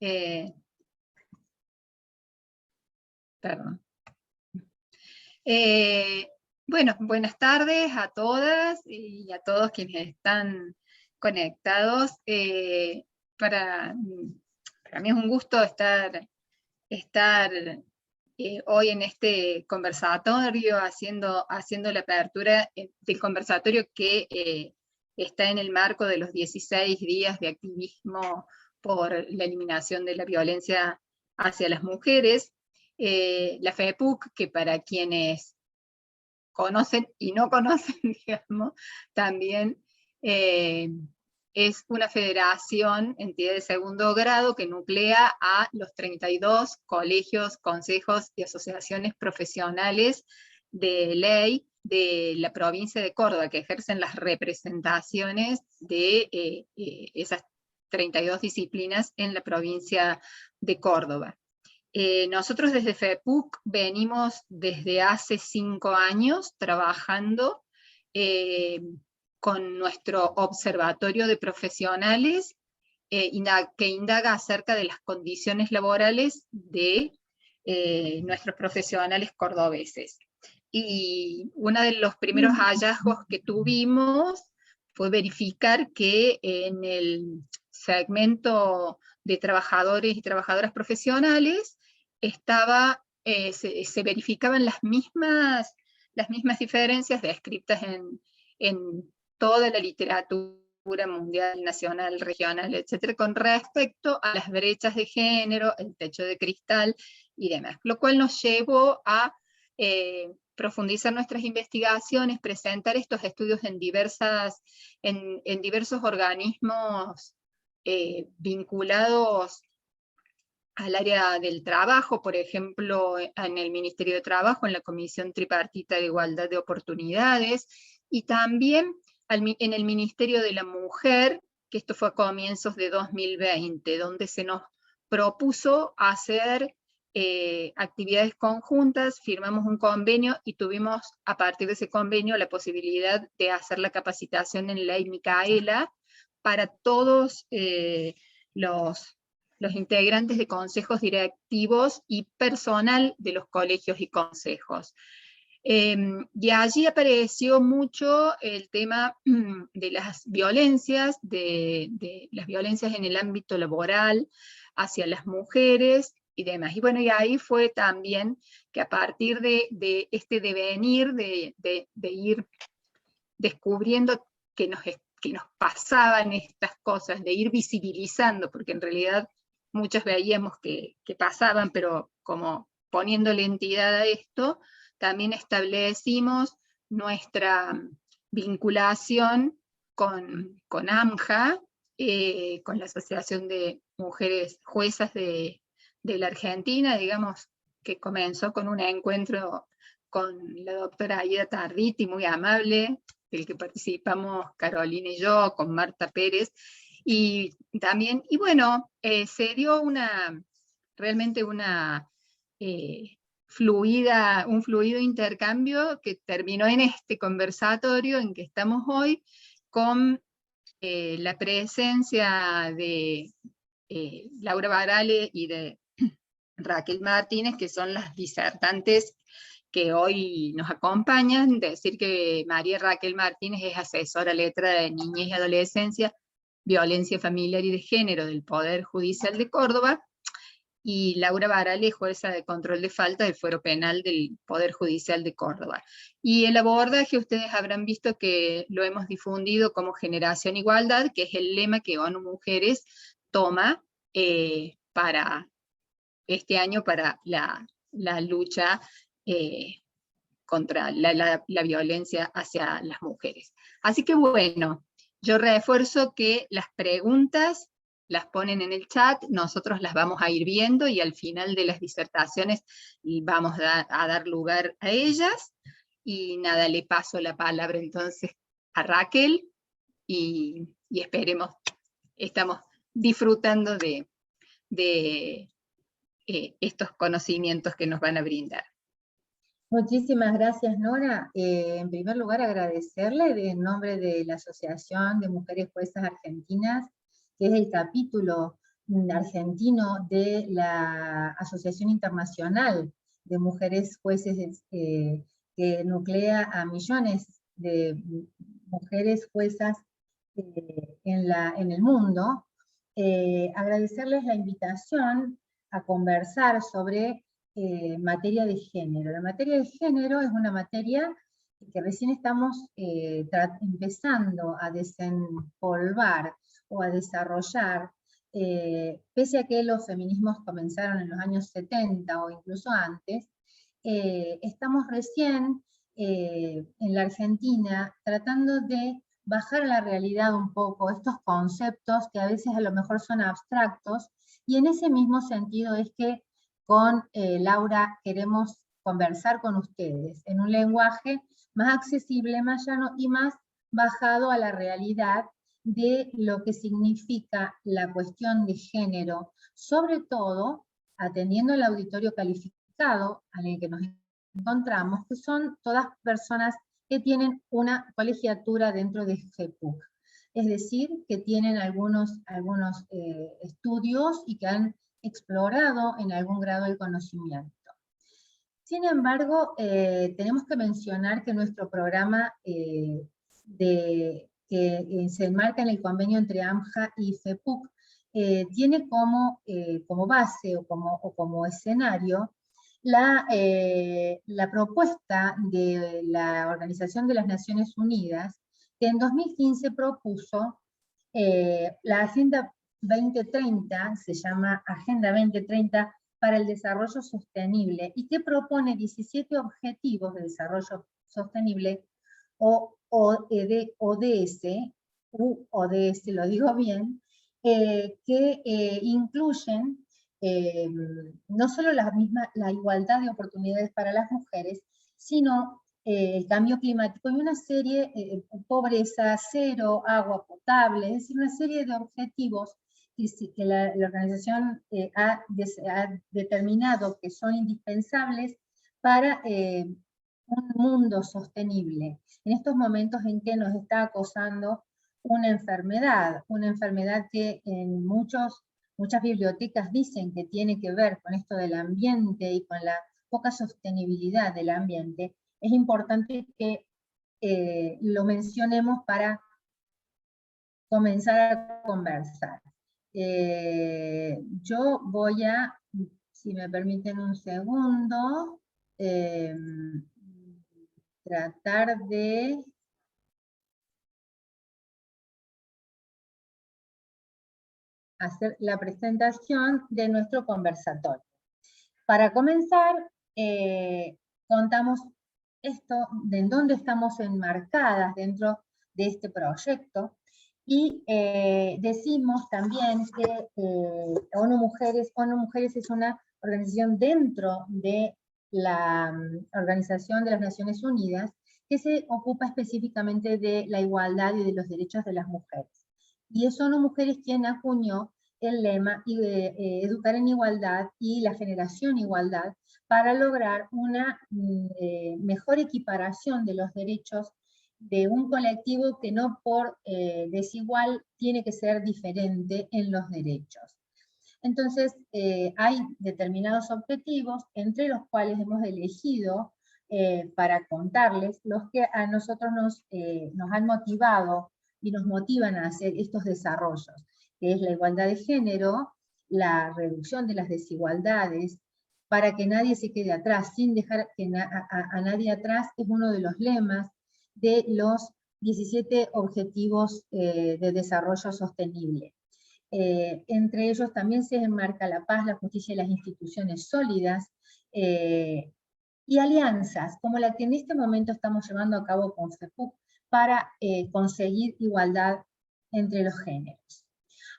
Eh, perdón. Bueno, buenas tardes a todas y a todos quienes están conectados. Para mí es un gusto estar hoy en este conversatorio, haciendo la apertura del conversatorio que está en el marco de los 16 días de activismo por la eliminación de la violencia hacia las mujeres. La FEPUC, que para quienes conocen y no conocen, digamos, también es una federación, entidad de segundo grado, que nuclea a los 32 colegios, consejos y asociaciones profesionales de ley de la provincia de Córdoba, que ejercen las representaciones de esas 32 disciplinas en la provincia de Córdoba. Nosotros desde FEPUC venimos desde hace 5 años trabajando con nuestro observatorio de profesionales que indaga acerca de las condiciones laborales de nuestros profesionales cordobeses. Y uno de los primeros hallazgos que tuvimos fue verificar que en el segmento de trabajadores y trabajadoras profesionales se verificaban las mismas diferencias descritas en toda la literatura mundial, nacional, regional, etcétera, con respecto a las brechas de género, el techo de cristal y demás, lo cual nos llevó a profundizar nuestras investigaciones, presentar estos estudios en diversos organismos vinculados al área del trabajo, por ejemplo, en el Ministerio de Trabajo, en la Comisión Tripartita de Igualdad de Oportunidades, y también en el Ministerio de la Mujer, que esto fue a comienzos de 2020, donde se nos propuso hacer actividades conjuntas, firmamos un convenio y tuvimos a partir de ese convenio la posibilidad de hacer la capacitación en Ley Micaela para todos los integrantes de consejos directivos y personal de los colegios y consejos. Y allí apareció mucho el tema de las violencias, de las violencias en el ámbito laboral, hacia las mujeres y demás. Y bueno, y ahí fue también que a partir de este devenir, de ir descubriendo que nos pasaban estas cosas, de ir visibilizando, porque en realidad muchas veíamos que pasaban, pero como poniéndole entidad a esto, también establecimos nuestra vinculación con AMJA, con la Asociación de Mujeres Juezas de la Argentina, digamos, que comenzó con un encuentro con la doctora Aida Tarditi, muy amable, del que participamos Carolina y yo, con Marta Pérez, y también, y bueno, se dio realmente un fluido intercambio que terminó en este conversatorio en que estamos hoy, con la presencia de Laura Barale y de Raquel Martínez, que son las disertantes que hoy nos acompañan. Decir que María Raquel Martínez es asesora letra de niñez y adolescencia, violencia familiar y de género del Poder Judicial de Córdoba, y Laura Barale, jueza de control de falta del Fuero Penal del Poder Judicial de Córdoba. Y el abordaje ustedes habrán visto que lo hemos difundido como Generación Igualdad, que es el lema que ONU Mujeres toma para este año para la lucha contra la violencia hacia las mujeres. Así que bueno, yo refuerzo que las preguntas las ponen en el chat, nosotros las vamos a ir viendo y al final de las disertaciones vamos a dar lugar a ellas. Y nada, le paso la palabra entonces a Raquel y esperemos, estamos disfrutando de estos conocimientos que nos van a brindar. Muchísimas gracias, Nora. En primer lugar, agradecerle en nombre de la Asociación de Mujeres Juezas Argentinas, que es el capítulo argentino de la Asociación Internacional de Mujeres Jueces, que nuclea a millones de mujeres juezas en el mundo, agradecerles la invitación a conversar sobre materia de género. La materia de género es una materia que recién estamos empezando a desempolvar o a desarrollar, pese a que los feminismos comenzaron en los años 70 o incluso antes. Estamos recién en la Argentina tratando de bajar a la realidad un poco estos conceptos que a veces a lo mejor son abstractos, y en ese mismo sentido es que con Laura queremos conversar con ustedes en un lenguaje más accesible, más llano y más bajado a la realidad de lo que significa la cuestión de género, sobre todo atendiendo al auditorio calificado en el que nos encontramos, que son todas personas que tienen una colegiatura dentro de FEPUC, es decir, que tienen algunos estudios y que han explorado en algún grado el conocimiento. Sin embargo, tenemos que mencionar que nuestro programa que se enmarca en el convenio entre AMJA y FEPUC tiene como base o como escenario la propuesta de la Organización de las Naciones Unidas, que en 2015 propuso la Agenda 2030, se llama Agenda 2030 para el Desarrollo Sostenible, y que propone 17 Objetivos de Desarrollo Sostenible, o ODS, lo digo bien, que incluyen no solo la igualdad de oportunidades para las mujeres, sino el cambio climático y una serie, pobreza cero, agua potable, es decir, una serie de objetivos que la organización ha determinado que son indispensables para un mundo sostenible. En estos momentos en que nos está acosando una enfermedad que en muchas bibliotecas dicen que tiene que ver con esto del ambiente y con la poca sostenibilidad del ambiente, es importante que lo mencionemos para comenzar a conversar. Yo voy a, si me permiten un segundo, tratar de hacer la presentación de nuestro conversatorio. Para comenzar, contamos esto, de en dónde estamos enmarcadas dentro de este proyecto, y decimos también que ONU Mujeres es una organización dentro de la Organización de las Naciones Unidas que se ocupa específicamente de la igualdad y de los derechos de las mujeres. Y es ONU Mujeres quien acuñó el lema Educar en Igualdad y la Generación Igualdad, para lograr una mejor equiparación de los derechos de un colectivo que no por desigual tiene que ser diferente en los derechos. Entonces, hay determinados objetivos, entre los cuales hemos elegido para contarles los que a nosotros nos han motivado y nos motivan a hacer estos desarrollos, que es la igualdad de género, la reducción de las desigualdades, para que nadie se quede atrás, sin dejar a nadie atrás, es uno de los lemas de los 17 Objetivos de Desarrollo Sostenible. Entre ellos también se enmarca la paz, la justicia y las instituciones sólidas, y alianzas, como la que en este momento estamos llevando a cabo con FEPUC, para conseguir igualdad entre los géneros.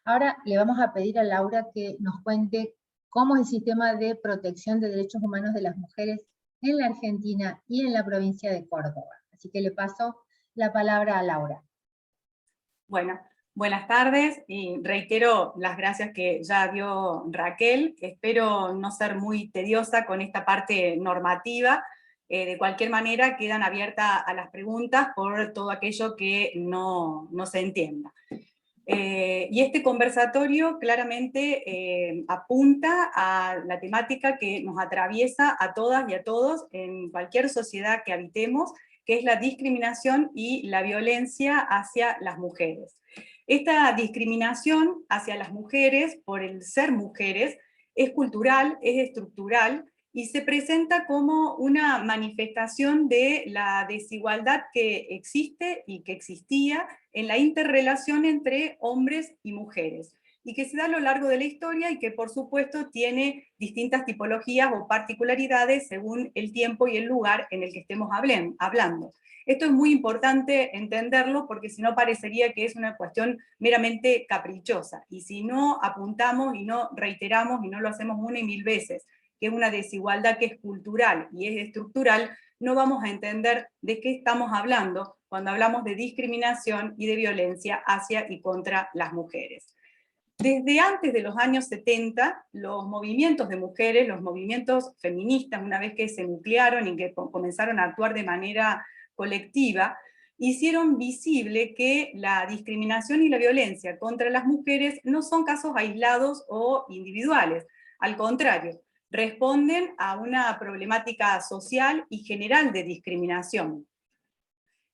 Ahora le vamos a pedir a Laura que nos cuente cómo es el sistema de protección de derechos humanos de las mujeres en la Argentina y en la provincia de Córdoba. Así que le paso la palabra a Laura. Bueno, buenas tardes y reitero las gracias que ya dio Raquel. Espero no ser muy tediosa con esta parte normativa. De cualquier manera quedan abiertas a las preguntas por todo aquello que no se entienda. Y este conversatorio claramente apunta a la temática que nos atraviesa a todas y a todos en cualquier sociedad que habitemos, que es la discriminación y la violencia hacia las mujeres. Esta discriminación hacia las mujeres, por el ser mujeres, es cultural, es estructural, y se presenta como una manifestación de la desigualdad que existe y que existía en la interrelación entre hombres y mujeres, y que se da a lo largo de la historia y que por supuesto tiene distintas tipologías o particularidades según el tiempo y el lugar en el que estemos hablando. Esto es muy importante entenderlo porque si no parecería que es una cuestión meramente caprichosa, y si no apuntamos y no reiteramos y no lo hacemos una y mil veces, que es una desigualdad que es cultural y es estructural, no vamos a entender de qué estamos hablando cuando hablamos de discriminación y de violencia hacia y contra las mujeres. Desde antes de los años 70, los movimientos de mujeres, los movimientos feministas, una vez que se nuclearon y que comenzaron a actuar de manera colectiva, hicieron visible que la discriminación y la violencia contra las mujeres no son casos aislados o individuales, al contrario, responden a una problemática social y general de discriminación.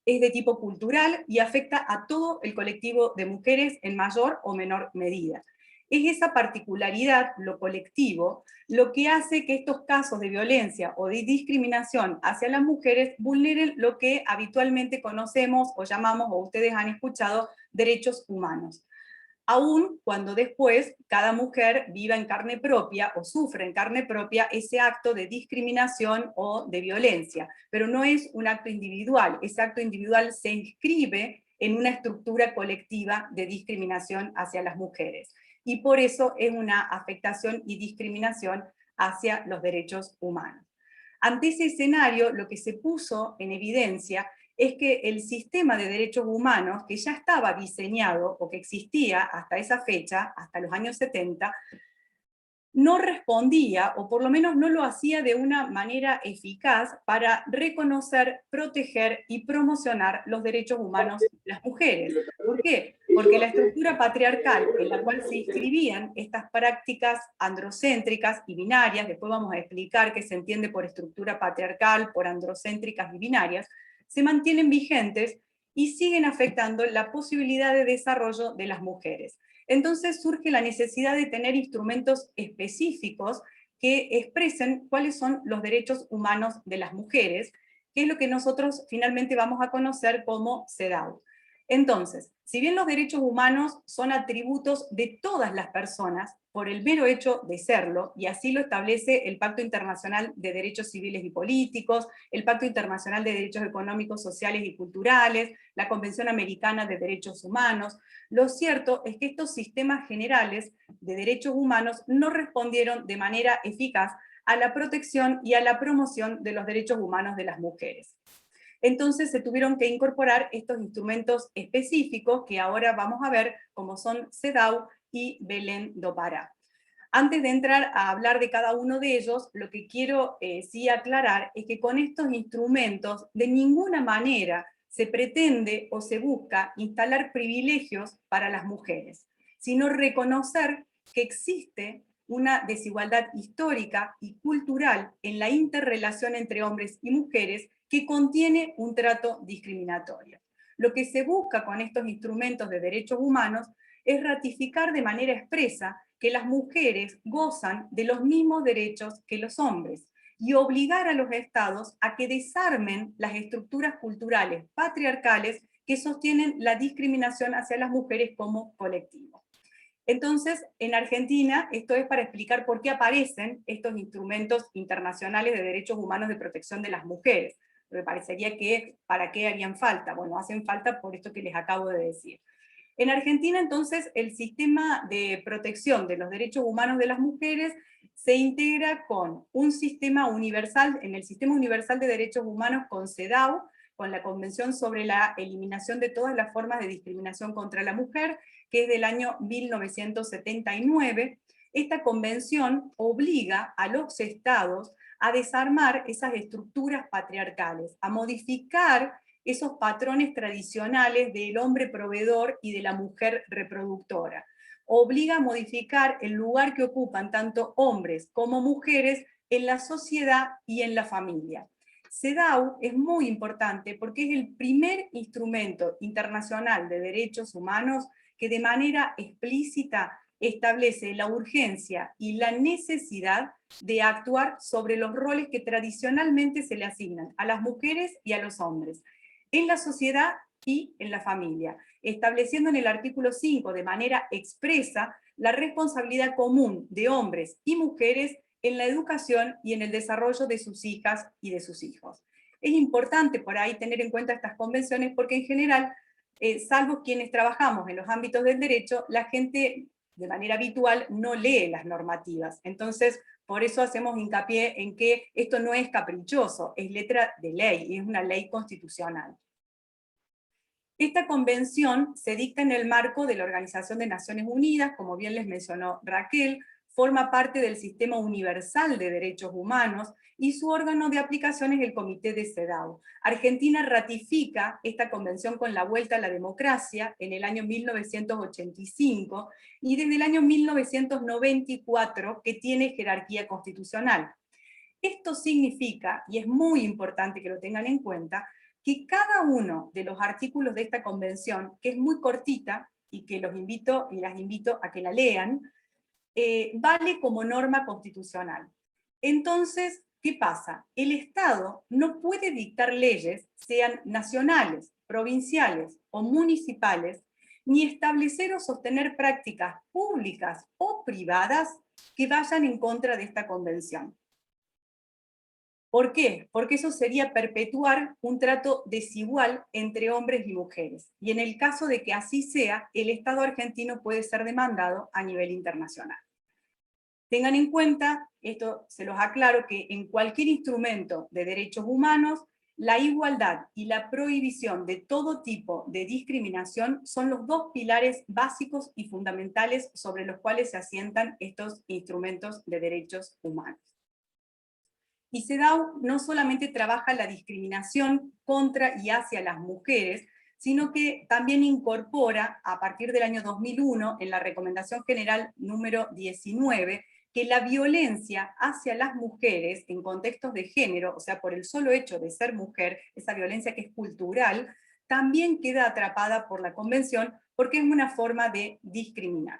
Es de tipo cultural y afecta a todo el colectivo de mujeres en mayor o menor medida. Es esa particularidad, lo colectivo, lo que hace que estos casos de violencia o de discriminación hacia las mujeres vulneren lo que habitualmente conocemos o llamamos, o ustedes han escuchado, derechos humanos. Aún cuando después cada mujer viva en carne propia o sufre en carne propia ese acto de discriminación o de violencia, pero no es un acto individual, ese acto individual se inscribe en una estructura colectiva de discriminación hacia las mujeres, y por eso es una afectación y discriminación hacia los derechos humanos. Ante ese escenario, lo que se puso en evidencia es que el sistema de derechos humanos, que ya estaba diseñado o que existía hasta esa fecha, hasta los años 70, no respondía, o por lo menos no lo hacía de una manera eficaz para reconocer, proteger y promocionar los derechos humanos de las mujeres. ¿Por qué? Porque la estructura patriarcal en la cual se inscribían estas prácticas androcéntricas y binarias, después vamos a explicar qué se entiende por estructura patriarcal, por androcéntricas y binarias, se mantienen vigentes y siguen afectando la posibilidad de desarrollo de las mujeres. Entonces surge la necesidad de tener instrumentos específicos que expresen cuáles son los derechos humanos de las mujeres, que es lo que nosotros finalmente vamos a conocer como CEDAW. Entonces, si bien los derechos humanos son atributos de todas las personas, por el mero hecho de serlo, y así lo establece el Pacto Internacional de Derechos Civiles y Políticos, el Pacto Internacional de Derechos Económicos, Sociales y Culturales, la Convención Americana de Derechos Humanos, lo cierto es que estos sistemas generales de derechos humanos no respondieron de manera eficaz a la protección y a la promoción de los derechos humanos de las mujeres. Entonces se tuvieron que incorporar estos instrumentos específicos que ahora vamos a ver, como son CEDAW y Belén do Pará. Antes de entrar a hablar de cada uno de ellos, lo que quiero sí aclarar es que con estos instrumentos de ninguna manera se pretende o se busca instalar privilegios para las mujeres, sino reconocer que existe una desigualdad histórica y cultural en la interrelación entre hombres y mujeres que contiene un trato discriminatorio. Lo que se busca con estos instrumentos de derechos humanos es ratificar de manera expresa que las mujeres gozan de los mismos derechos que los hombres y obligar a los estados a que desarmen las estructuras culturales patriarcales que sostienen la discriminación hacia las mujeres como colectivo. Entonces, en Argentina, esto es para explicar por qué aparecen estos instrumentos internacionales de derechos humanos de protección de las mujeres. Me parecería que, ¿para qué harían falta? Bueno, hacen falta por esto que les acabo de decir. En Argentina, entonces, el sistema de protección de los derechos humanos de las mujeres se integra con un sistema universal, en el Sistema Universal de Derechos Humanos con CEDAW, con la Convención sobre la Eliminación de todas las formas de discriminación contra la mujer, que es del año 1979. Esta convención obliga a los estados a desarmar esas estructuras patriarcales, a modificar esos patrones tradicionales del hombre proveedor y de la mujer reproductora. Obliga a modificar el lugar que ocupan tanto hombres como mujeres en la sociedad y en la familia. CEDAW es muy importante porque es el primer instrumento internacional de derechos humanos que de manera explícita establece la urgencia y la necesidad de actuar sobre los roles que tradicionalmente se le asignan a las mujeres y a los hombres, en la sociedad y en la familia, estableciendo en el artículo 5 de manera expresa la responsabilidad común de hombres y mujeres en la educación y en el desarrollo de sus hijas y de sus hijos. Es importante por ahí tener en cuenta estas convenciones porque en general, salvo quienes trabajamos en los ámbitos del derecho, la gente de manera habitual no lee las normativas. Entonces, por eso hacemos hincapié en que esto no es caprichoso, es letra de ley, y es una ley constitucional. Esta convención se dicta en el marco de la Organización de Naciones Unidas, como bien les mencionó Raquel, forma parte del Sistema Universal de Derechos Humanos, y su órgano de aplicación es el Comité de CEDAW. Argentina ratifica esta convención con la vuelta a la democracia en el año 1985, y desde el año 1994 que tiene jerarquía constitucional. Esto significa, y es muy importante que lo tengan en cuenta, que cada uno de los artículos de esta convención, que es muy cortita, y que los invito y las invito a que la lean, vale como norma constitucional. Entonces, ¿qué pasa? El Estado no puede dictar leyes, sean nacionales, provinciales o municipales, ni establecer o sostener prácticas públicas o privadas que vayan en contra de esta convención. ¿Por qué? Porque eso sería perpetuar un trato desigual entre hombres y mujeres. Y en el caso de que así sea, el Estado argentino puede ser demandado a nivel internacional. Tengan en cuenta, esto se los aclaro, que en cualquier instrumento de derechos humanos, la igualdad y la prohibición de todo tipo de discriminación son los dos pilares básicos y fundamentales sobre los cuales se asientan estos instrumentos de derechos humanos. Y CEDAW no solamente trabaja la discriminación contra y hacia las mujeres, sino que también incorpora, a partir del año 2001, en la Recomendación General número 19, que la violencia hacia las mujeres en contextos de género, o sea, por el solo hecho de ser mujer, esa violencia que es cultural, también queda atrapada por la Convención porque es una forma de discriminar.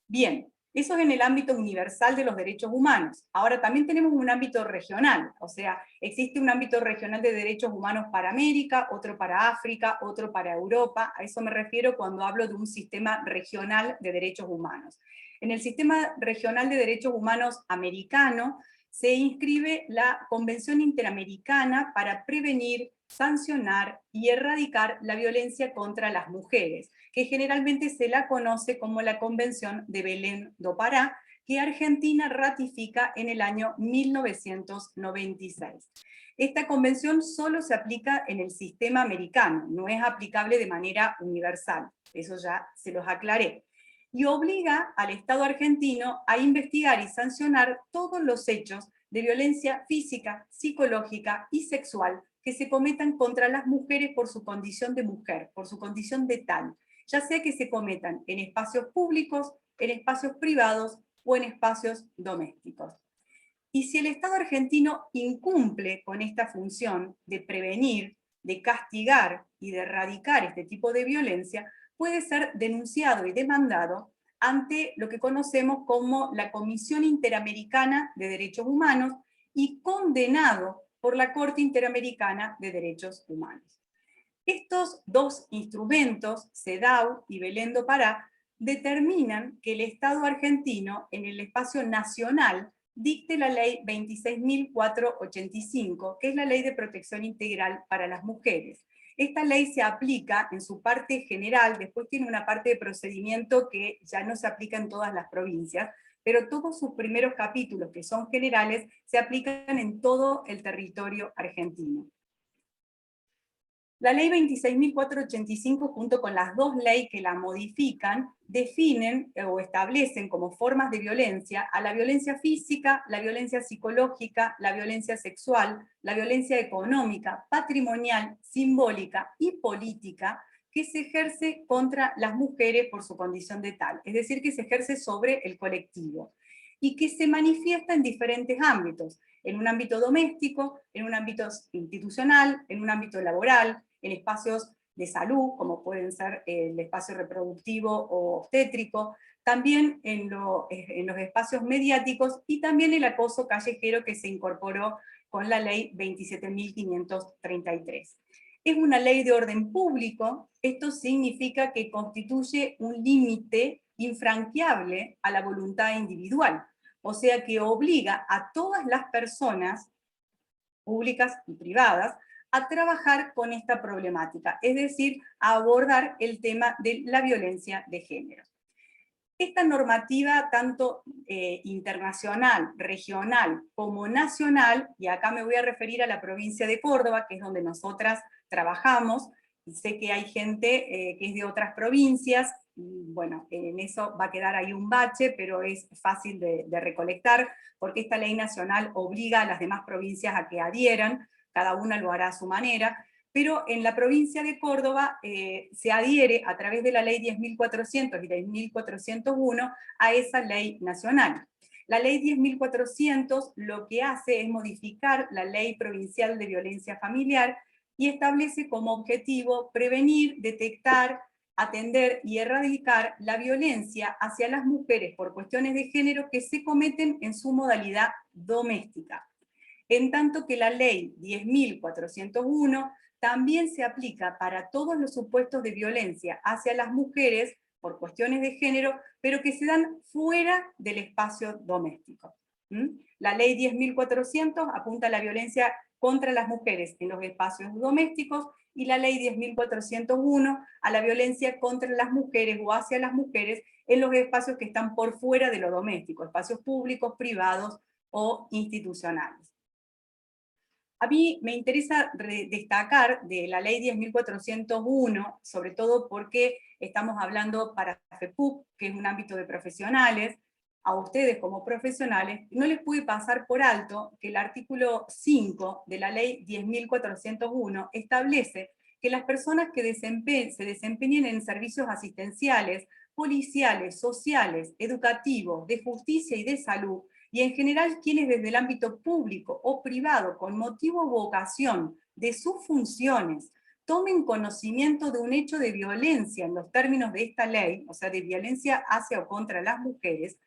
Bien, eso es en el ámbito universal de los derechos humanos. Ahora también tenemos un ámbito regional, o sea, existe un ámbito regional de derechos humanos para América, otro para África, otro para Europa. A eso me refiero cuando hablo de un sistema regional de derechos humanos. En el sistema regional de derechos humanos americano se inscribe la Convención Interamericana para prevenir, sancionar y erradicar la violencia contra las mujeres, que generalmente se la conoce como la Convención de Belén do Pará, que Argentina ratifica en el año 1996. Esta convención solo se aplica en el sistema americano, no es aplicable de manera universal, eso ya se los aclaré, y obliga al Estado argentino a investigar y sancionar todos los hechos de violencia física, psicológica y sexual que se cometan contra las mujeres por su condición de mujer, por su condición de tal, ya sea que se cometan en espacios públicos, en espacios privados o en espacios domésticos. Y si el Estado argentino incumple con esta función de prevenir, de castigar y de erradicar este tipo de violencia, puede ser denunciado y demandado ante lo que conocemos como la Comisión Interamericana de Derechos Humanos y condenado por la Corte Interamericana de Derechos Humanos. Estos dos instrumentos, CEDAW y Belén do Pará, determinan que el Estado argentino en el espacio nacional dicte la ley 26.485, que es la Ley de Protección Integral para las Mujeres. Esta ley se aplica en su parte general, después tiene una parte de procedimiento que ya no se aplica en todas las provincias, pero todos sus primeros capítulos, que son generales, se aplican en todo el territorio argentino. La ley 26.485, junto con las dos leyes que la modifican, definen o establecen como formas de violencia a la violencia física, la violencia psicológica, la violencia sexual, la violencia económica, patrimonial, simbólica y política, que se ejerce contra las mujeres por su condición de tal, es decir, que se ejerce sobre el colectivo, y que se manifiesta en diferentes ámbitos, en un ámbito doméstico, en un ámbito institucional, en un ámbito laboral, en espacios de salud, como pueden ser el espacio reproductivo o obstétrico, también en los espacios mediáticos, y también el acoso callejero que se incorporó con la ley 27.533. Es una ley de orden público. Esto significa que constituye un límite infranqueable a la voluntad individual, o sea que obliga a todas las personas, públicas y privadas, a trabajar con esta problemática, es decir, a abordar el tema de la violencia de género. Esta normativa, tanto internacional, regional, como nacional, y acá me voy a referir a la provincia de Córdoba, que es donde nosotras trabajamos, y sé que hay gente que es de otras provincias, y bueno, en eso va a quedar ahí un bache, pero es fácil de recolectar, porque esta ley nacional obliga a las demás provincias a que adhieran, cada una lo hará a su manera, pero en la provincia de Córdoba se adhiere a través de la ley 10.400 y 10.401 a esa ley nacional. La ley 10.400 lo que hace es modificar la ley provincial de violencia familiar y establece como objetivo prevenir, detectar, atender y erradicar la violencia hacia las mujeres por cuestiones de género que se cometen en su modalidad doméstica. En tanto que la ley 10.401 también se aplica para todos los supuestos de violencia hacia las mujeres por cuestiones de género, pero que se dan fuera del espacio doméstico. La ley 10.400 apunta a la violencia contra las mujeres en los espacios domésticos, y la ley 10.401 a la violencia contra las mujeres o hacia las mujeres en los espacios que están por fuera de lo doméstico, espacios públicos, privados o institucionales. A mí me interesa destacar de la ley 10.401, sobre todo porque estamos hablando para FEPUC, que es un ámbito de profesionales. A ustedes como profesionales no les puede pasar por alto que el artículo 5 de la ley 10.401 establece que las personas que se desempeñen en servicios asistenciales, policiales, sociales, educativos, de justicia y de salud, y en general quienes desde el ámbito público o privado, con motivo o vocación de sus funciones, tomen conocimiento de un hecho de violencia en los términos de esta ley, o sea, de violencia hacia o contra las mujeres,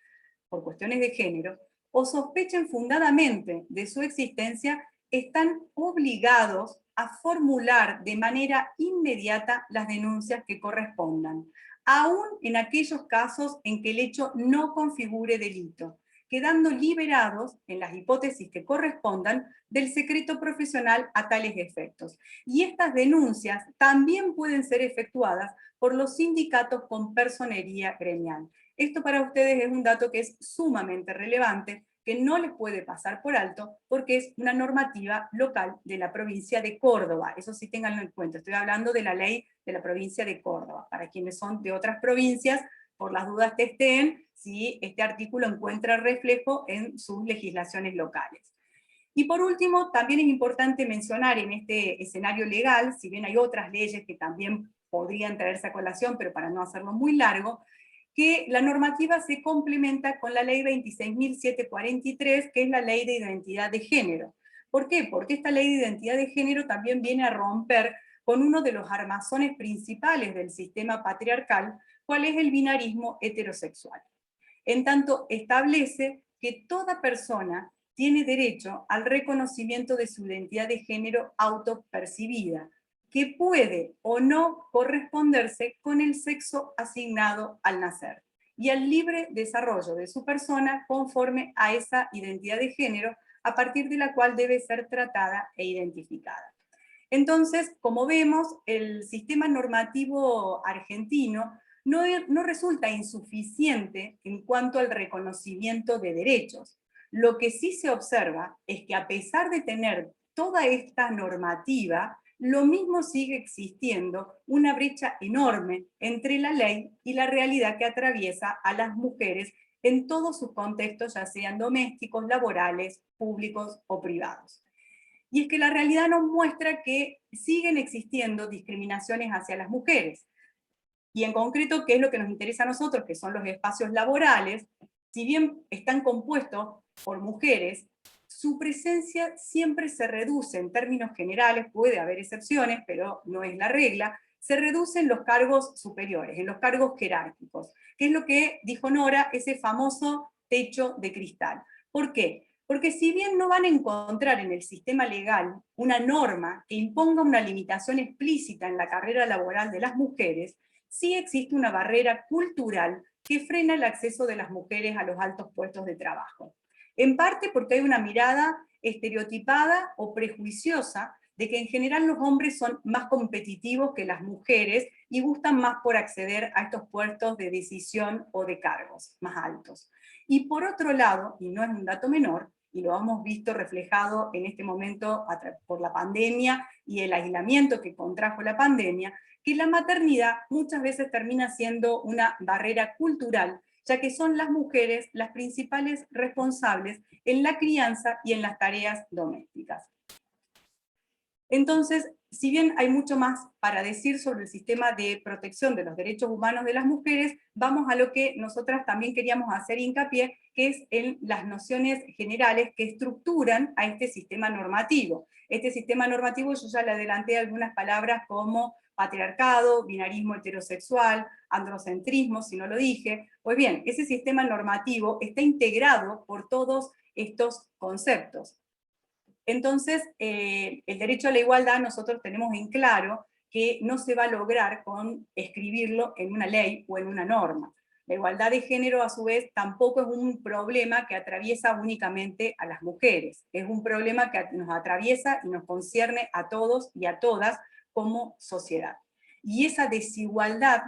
por cuestiones de género, o sospechen fundadamente de su existencia, están obligados a formular de manera inmediata las denuncias que correspondan, aún en aquellos casos en que el hecho no configure delito, quedando liberados, en las hipótesis que correspondan, del secreto profesional a tales efectos. Y estas denuncias también pueden ser efectuadas por los sindicatos con personería gremial. Esto para ustedes es un dato que es sumamente relevante, que no les puede pasar por alto, porque es una normativa local de la provincia de Córdoba. Eso sí, ténganlo en cuenta. Estoy hablando de la ley de la provincia de Córdoba. Para quienes son de otras provincias, por las dudas testeen si este artículo encuentra reflejo en sus legislaciones locales. Y por último, también es importante mencionar en este escenario legal, si bien hay otras leyes que también podrían traerse a colación, pero para no hacerlo muy largo, que la normativa se complementa con la ley 26.743, que es la ley de identidad de género. ¿Por qué? Porque esta ley de identidad de género también viene a romper con uno de los armazones principales del sistema patriarcal, cuál es el binarismo heterosexual. En tanto, establece que toda persona tiene derecho al reconocimiento de su identidad de género autopercibida, que puede o no corresponderse con el sexo asignado al nacer, y al libre desarrollo de su persona conforme a esa identidad de género, a partir de la cual debe ser tratada e identificada. Entonces, como vemos, el sistema normativo argentino no resulta insuficiente en cuanto al reconocimiento de derechos. Lo que sí se observa es que a pesar de tener toda esta normativa, lo mismo sigue existiendo una brecha enorme entre la ley y la realidad que atraviesa a las mujeres en todos sus contextos, ya sean domésticos, laborales, públicos o privados. Y es que la realidad nos muestra que siguen existiendo discriminaciones hacia las mujeres. Y en concreto, ¿qué es lo que nos interesa a nosotros? Que son los espacios laborales. Si bien están compuestos por mujeres, su presencia siempre se reduce en términos generales, puede haber excepciones, pero no es la regla, se reduce en los cargos superiores, en los cargos jerárquicos, que es lo que dijo Nora, ese famoso techo de cristal. ¿Por qué? Porque si bien no van a encontrar en el sistema legal una norma que imponga una limitación explícita en la carrera laboral de las mujeres, sí existe una barrera cultural que frena el acceso de las mujeres a los altos puestos de trabajo. En parte porque hay una mirada estereotipada o prejuiciosa de que en general los hombres son más competitivos que las mujeres y gustan más por acceder a estos puestos de decisión o de cargos más altos. Y por otro lado, y no es un dato menor, y lo hemos visto reflejado en este momento por la pandemia y el aislamiento que contrajo la pandemia, que la maternidad muchas veces termina siendo una barrera cultural, ya que son las mujeres las principales responsables en la crianza y en las tareas domésticas. Entonces, si bien hay mucho más para decir sobre el sistema de protección de los derechos humanos de las mujeres, vamos a lo que nosotras también queríamos hacer hincapié, que es en las nociones generales que estructuran a este sistema normativo. Este sistema normativo, yo ya le adelanté algunas palabras como patriarcado, binarismo heterosexual, androcentrismo, si no lo dije. Pues bien, ese sistema normativo está integrado por todos estos conceptos. Entonces, el derecho a la igualdad nosotros tenemos en claro que no se va a lograr con escribirlo en una ley o en una norma. La igualdad de género, a su vez, tampoco es un problema que atraviesa únicamente a las mujeres. Es un problema que nos atraviesa y nos concierne a todos y a todas como sociedad. Y esa desigualdad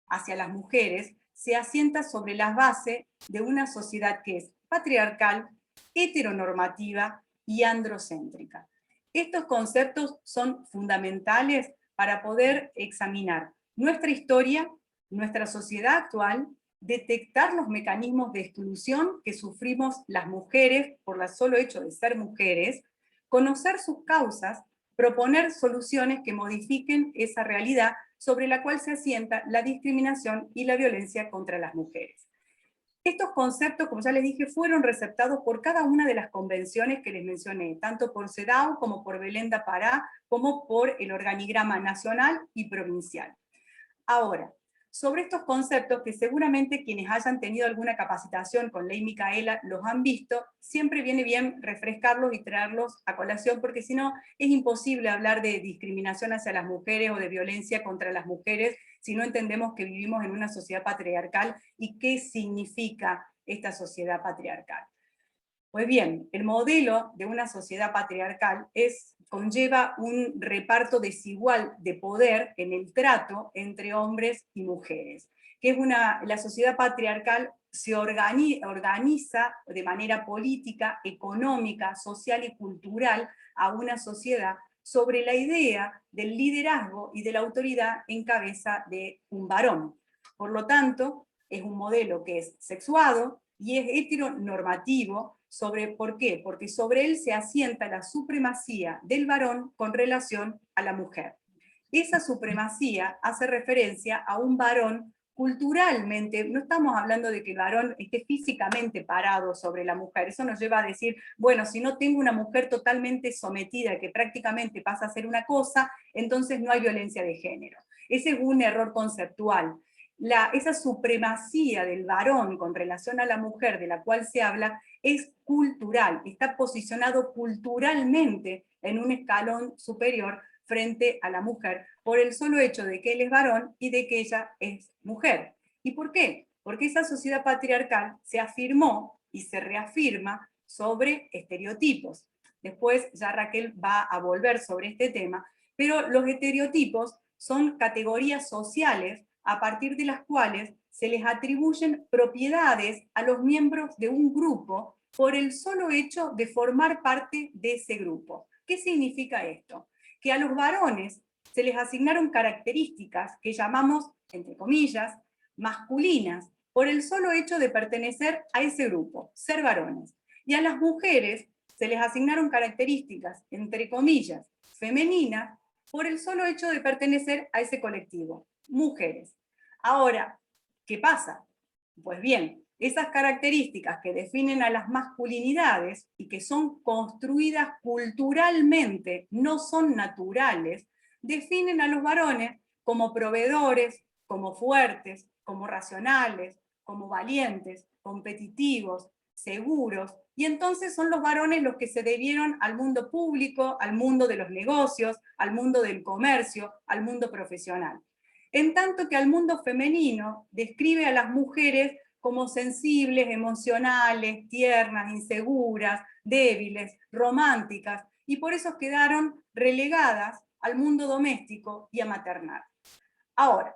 hacia las mujeres se asienta sobre las bases de una sociedad que es patriarcal, heteronormativa y androcéntrica. Estos conceptos son fundamentales para poder examinar nuestra historia, nuestra sociedad actual, detectar los mecanismos de exclusión que sufrimos las mujeres por el solo hecho de ser mujeres, conocer sus causas, proponer soluciones que modifiquen esa realidad sobre la cual se asienta la discriminación y la violencia contra las mujeres. Estos conceptos, como ya les dije, fueron receptados por cada una de las convenciones que les mencioné, tanto por CEDAW como por Belén da Pará, como por el organigrama nacional y provincial. Ahora, sobre estos conceptos, que seguramente quienes hayan tenido alguna capacitación con Ley Micaela los han visto, siempre viene bien refrescarlos y traerlos a colación, porque si no es imposible hablar de discriminación hacia las mujeres o de violencia contra las mujeres si no entendemos que vivimos en una sociedad patriarcal y qué significa esta sociedad patriarcal. Pues bien, el modelo de una sociedad patriarcal conlleva un reparto desigual de poder en el trato entre hombres y mujeres. La sociedad patriarcal se organiza de manera política, económica, social y cultural a una sociedad sobre la idea del liderazgo y de la autoridad en cabeza de un varón. Por lo tanto, es un modelo que es sexuado y es heteronormativo. ¿Por qué? Porque sobre él se asienta la supremacía del varón con relación a la mujer. Esa supremacía hace referencia a un varón culturalmente, no estamos hablando de que el varón esté físicamente parado sobre la mujer, eso nos lleva a decir, bueno, si no tengo una mujer totalmente sometida, que prácticamente pasa a ser una cosa, entonces no hay violencia de género. Ese es un error conceptual. Esa supremacía del varón con relación a la mujer de la cual se habla es cultural, está posicionado culturalmente en un escalón superior frente a la mujer, por el solo hecho de que él es varón y de que ella es mujer. ¿Y por qué? Porque esa sociedad patriarcal se afirmó y se reafirma sobre estereotipos. Después ya Raquel va a volver sobre este tema, pero los estereotipos son categorías sociales a partir de las cuales se les atribuyen propiedades a los miembros de un grupo por el solo hecho de formar parte de ese grupo. ¿Qué significa esto? que a los varones se les asignaron características que llamamos, entre comillas, masculinas, por el solo hecho de pertenecer a ese grupo, ser varones. Y a las mujeres se les asignaron características, entre comillas, femeninas, por el solo hecho de pertenecer a ese colectivo, mujeres. Ahora, ¿qué pasa? Pues bien, esas características que definen a las masculinidades y que son construidas culturalmente, no son naturales, definen a los varones como proveedores, como fuertes, como racionales, como valientes, competitivos, seguros, y entonces son los varones los que se debieron al mundo público, al mundo de los negocios, al mundo del comercio, al mundo profesional. En tanto que al mundo femenino describe a las mujeres como sensibles, emocionales, tiernas, inseguras, débiles, románticas, y por eso quedaron relegadas al mundo doméstico y a maternal. Ahora,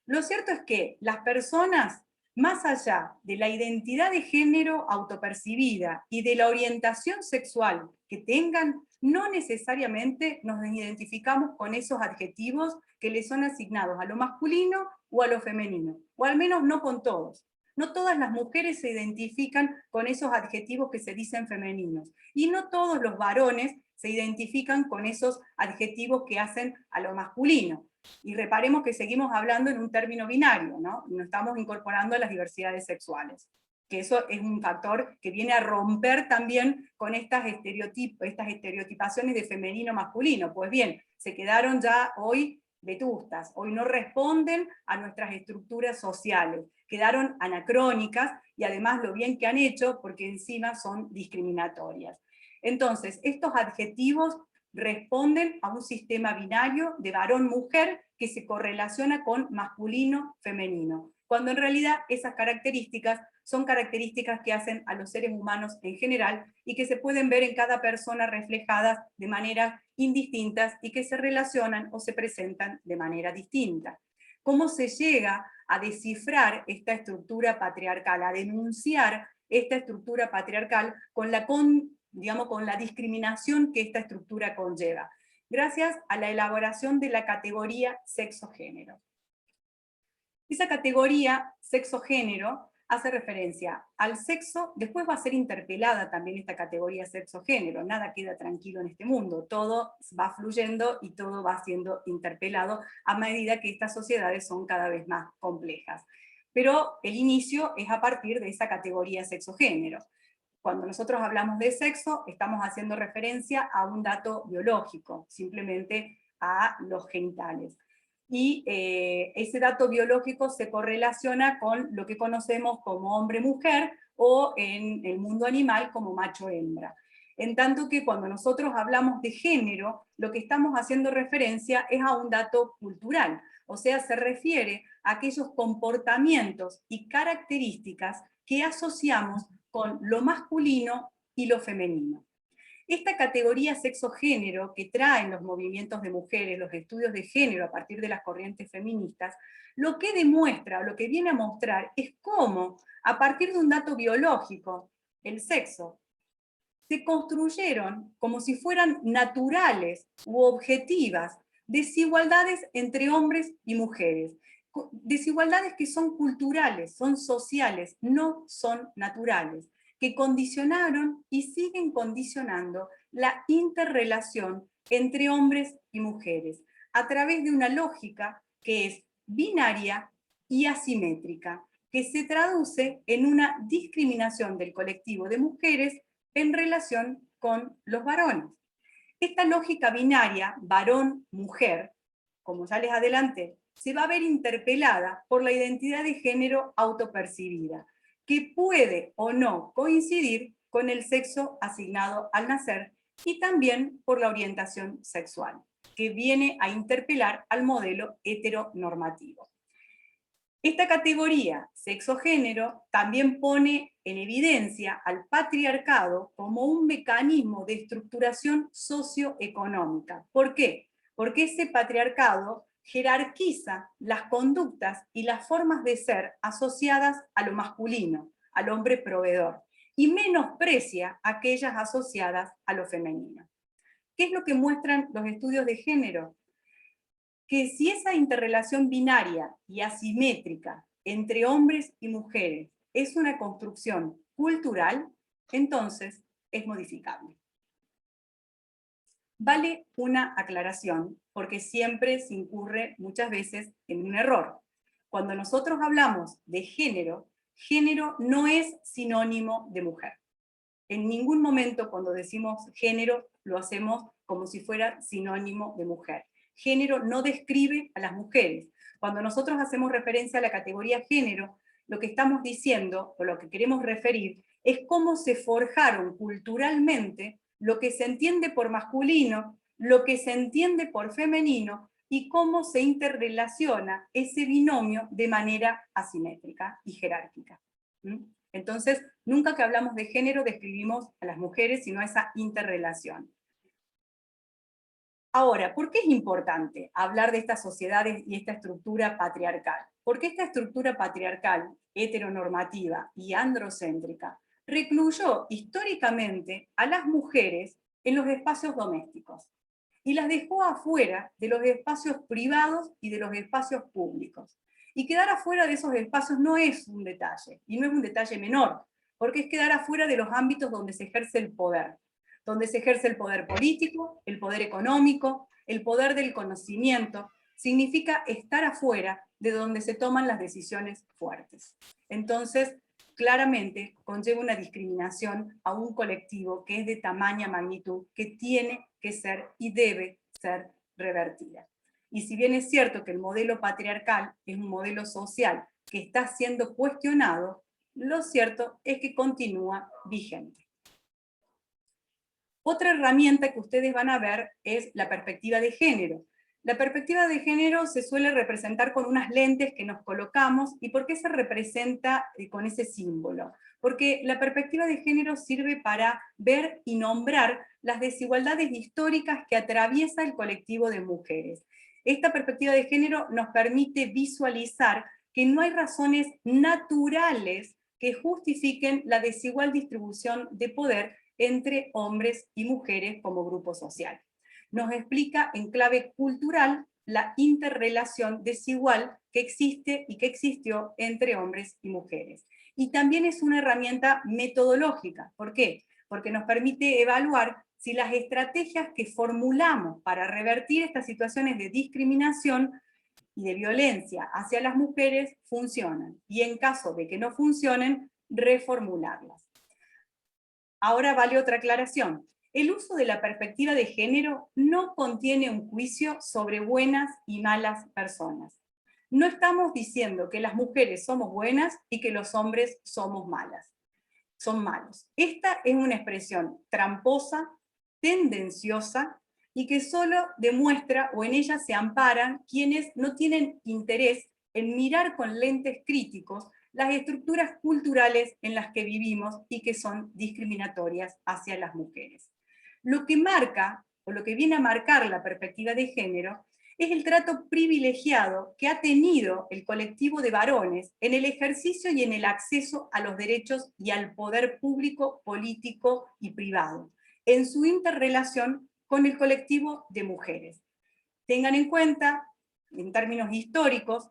lo cierto es que las personas, más allá de la identidad de género autopercibida y de la orientación sexual que tengan, no necesariamente nos identificamos con esos adjetivos que les son asignados a lo masculino o a lo femenino, o al menos no con todos. No todas las mujeres se identifican con esos adjetivos que se dicen femeninos, y no todos los varones se identifican con esos adjetivos que hacen a lo masculino. Y reparemos que seguimos hablando en un término binario, ¿no? No estamos incorporando las diversidades sexuales, que eso es un factor que viene a romper también con estas estereotipaciones de femenino-masculino. Pues bien, se quedaron ya hoy vetustas, hoy no responden a nuestras estructuras sociales, quedaron anacrónicas, y además lo bien que han hecho, porque encima son discriminatorias. Entonces, estos adjetivos responden a un sistema binario de varón-mujer que se correlaciona con masculino-femenino, cuando en realidad esas características son características que hacen a los seres humanos en general y que se pueden ver en cada persona reflejadas de maneras indistintas y que se relacionan o se presentan de manera distinta. ¿Cómo se llega a descifrar esta estructura patriarcal, a denunciar esta estructura patriarcal con la discriminación que esta estructura conlleva? Gracias a la elaboración de la categoría sexo-género. Esa categoría sexo-género hace referencia al sexo, después va a ser interpelada también esta categoría sexo-género, nada queda tranquilo en este mundo, todo va fluyendo y todo va siendo interpelado a medida que estas sociedades son cada vez más complejas. Pero el inicio es a partir de esa categoría sexo-género. Cuando nosotros hablamos de sexo, estamos haciendo referencia a un dato biológico, simplemente a los genitales. Y ese dato biológico se correlaciona con lo que conocemos como hombre-mujer, o en el mundo animal como macho-hembra. En tanto que cuando nosotros hablamos de género, lo que estamos haciendo referencia es a un dato cultural, o sea, se refiere a aquellos comportamientos y características que asociamos con lo masculino y lo femenino. Esta categoría sexo-género que traen los movimientos de mujeres, los estudios de género a partir de las corrientes feministas, lo que demuestra, lo que viene a mostrar es cómo, a partir de un dato biológico, el sexo, se construyeron como si fueran naturales u objetivas desigualdades entre hombres y mujeres. Desigualdades que son culturales, son sociales, no son naturales, que condicionaron y siguen condicionando la interrelación entre hombres y mujeres, a través de una lógica que es binaria y asimétrica, que se traduce en una discriminación del colectivo de mujeres en relación con los varones. Esta lógica binaria, varón-mujer, como ya les adelanté, se va a ver interpelada por la identidad de género autopercibida, que puede o no coincidir con el sexo asignado al nacer, y también por la orientación sexual, que viene a interpelar al modelo heteronormativo. Esta categoría, sexo-género, también pone en evidencia al patriarcado como un mecanismo de estructuración socioeconómica. ¿Por qué? Porque ese patriarcado jerarquiza las conductas y las formas de ser asociadas a lo masculino, al hombre proveedor, y menosprecia aquellas asociadas a lo femenino. ¿Qué es lo que muestran los estudios de género? Que si esa interrelación binaria y asimétrica entre hombres y mujeres es una construcción cultural, entonces es modificable. Vale una aclaración, porque siempre se incurre muchas veces en un error. Cuando nosotros hablamos de género, género no es sinónimo de mujer. En ningún momento cuando decimos género lo hacemos como si fuera sinónimo de mujer. Género no describe a las mujeres. Cuando nosotros hacemos referencia a la categoría género, lo que estamos diciendo, o lo que queremos referir, es cómo se forjaron culturalmente lo que se entiende por masculino, lo que se entiende por femenino, y cómo se interrelaciona ese binomio de manera asimétrica y jerárquica. Entonces, nunca que hablamos de género describimos a las mujeres, sino esa interrelación. Ahora, ¿por qué es importante hablar de estas sociedades y esta estructura patriarcal? Porque esta estructura patriarcal, heteronormativa y androcéntrica, recluyó históricamente a las mujeres en los espacios domésticos y las dejó afuera de los espacios privados y de los espacios públicos. Y quedar afuera de esos espacios no es un detalle, y no es un detalle menor, porque es quedar afuera de los ámbitos donde se ejerce el poder político, el poder económico, el poder del conocimiento. Significa estar afuera de donde se toman las decisiones fuertes. Entonces, claramente conlleva una discriminación a un colectivo que es de tamaña magnitud, que tiene que ser y debe ser revertida. Y si bien es cierto que el modelo patriarcal es un modelo social que está siendo cuestionado, lo cierto es que continúa vigente. Otra herramienta que ustedes van a ver es la perspectiva de género. La perspectiva de género se suele representar con unas lentes que nos colocamos. ¿Y por qué se representa con ese símbolo? Porque la perspectiva de género sirve para ver y nombrar las desigualdades históricas que atraviesa el colectivo de mujeres. Esta perspectiva de género nos permite visualizar que no hay razones naturales que justifiquen la desigual distribución de poder entre hombres y mujeres como grupo social. Nos explica en clave cultural la interrelación desigual que existe y que existió entre hombres y mujeres. Y también es una herramienta metodológica. ¿Por qué? Porque nos permite evaluar si las estrategias que formulamos para revertir estas situaciones de discriminación y de violencia hacia las mujeres funcionan. Y en caso de que no funcionen, reformularlas. Ahora vale otra aclaración. El uso de la perspectiva de género no contiene un juicio sobre buenas y malas personas. No estamos diciendo que las mujeres somos buenas y que los hombres son malos. Esta es una expresión tramposa, tendenciosa, y que solo demuestra o en ella se amparan quienes no tienen interés en mirar con lentes críticos las estructuras culturales en las que vivimos y que son discriminatorias hacia las mujeres. Lo que marca, o lo que viene a marcar la perspectiva de género, es el trato privilegiado que ha tenido el colectivo de varones en el ejercicio y en el acceso a los derechos y al poder público, político y privado, en su interrelación con el colectivo de mujeres. Tengan en cuenta, en términos históricos,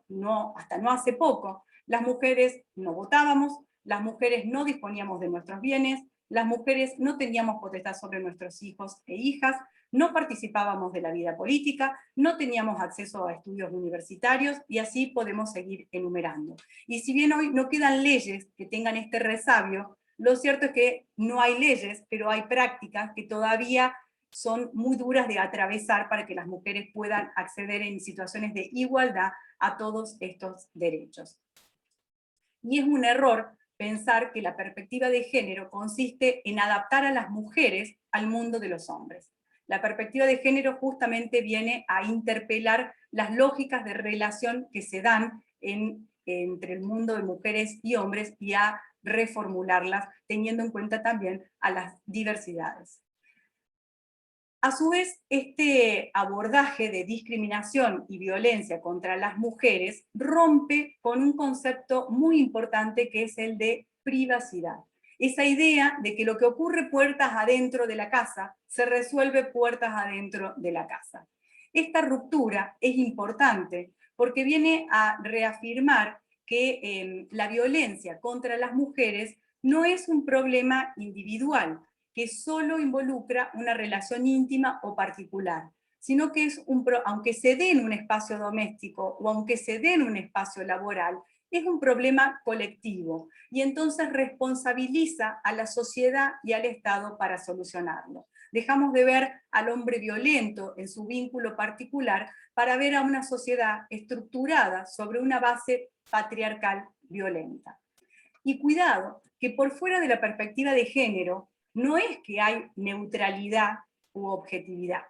hasta no hace poco, las mujeres no votábamos, las mujeres no disponíamos de nuestros bienes, las mujeres no teníamos potestad sobre nuestros hijos e hijas, no participábamos de la vida política, no teníamos acceso a estudios universitarios, y así podemos seguir enumerando. Y si bien hoy no quedan leyes que tengan este resabio, lo cierto es que no hay leyes, pero hay prácticas que todavía son muy duras de atravesar para que las mujeres puedan acceder en situaciones de igualdad a todos estos derechos. Y es un error pensar que la perspectiva de género consiste en adaptar a las mujeres al mundo de los hombres. La perspectiva de género justamente viene a interpelar las lógicas de relación que se dan entre el mundo de mujeres y hombres y a reformularlas, teniendo en cuenta también a las diversidades. A su vez, este abordaje de discriminación y violencia contra las mujeres rompe con un concepto muy importante que es el de privacidad. Esa idea de que lo que ocurre puertas adentro de la casa, se resuelve puertas adentro de la casa. Esta ruptura es importante porque viene a reafirmar que la violencia contra las mujeres no es un problema individual, que solo involucra una relación íntima o particular, sino que aunque se dé en un espacio doméstico o aunque se dé en un espacio laboral, es un problema colectivo y entonces responsabiliza a la sociedad y al Estado para solucionarlo. Dejamos de ver al hombre violento en su vínculo particular para ver a una sociedad estructurada sobre una base patriarcal violenta. Y cuidado, que por fuera de la perspectiva de género, no es que hay neutralidad u objetividad.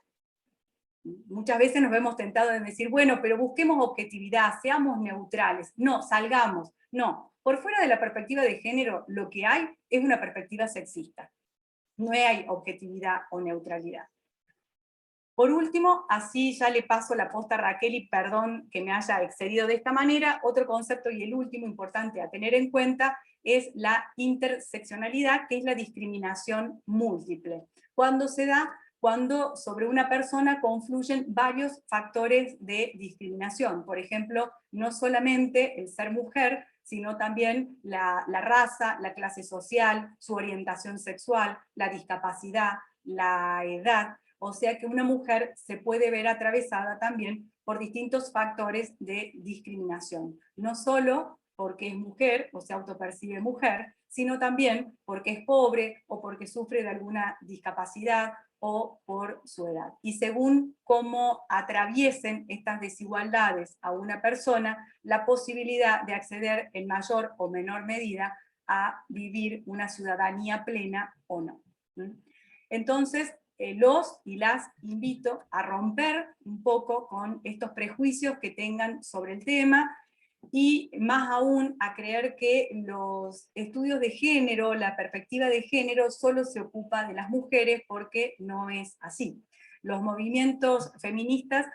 Muchas veces nos vemos tentados de decir, bueno, pero busquemos objetividad, seamos neutrales. No, salgamos. No, por fuera de la perspectiva de género, lo que hay es una perspectiva sexista. No hay objetividad o neutralidad. Por último, así ya le paso la posta a Raquel y perdón que me haya excedido de esta manera, otro concepto y el último importante a tener en cuenta es la interseccionalidad, que es la discriminación múltiple. Cuando se da, cuando sobre una persona confluyen varios factores de discriminación. Por ejemplo, no solamente el ser mujer, sino también la raza, la clase social, su orientación sexual, la discapacidad, la edad. O sea que una mujer se puede ver atravesada también por distintos factores de discriminación. No solo porque es mujer o se autopercibe mujer, sino también porque es pobre o porque sufre de alguna discapacidad o por su edad. Y según cómo atraviesen estas desigualdades a una persona, la posibilidad de acceder en mayor o menor medida a vivir una ciudadanía plena o no. Entonces, los y las invito a romper un poco con estos prejuicios que tengan sobre el tema, y más aún a creer que los estudios de género, la perspectiva de género, solo se ocupa de las mujeres, porque no es así. Los movimientos feministas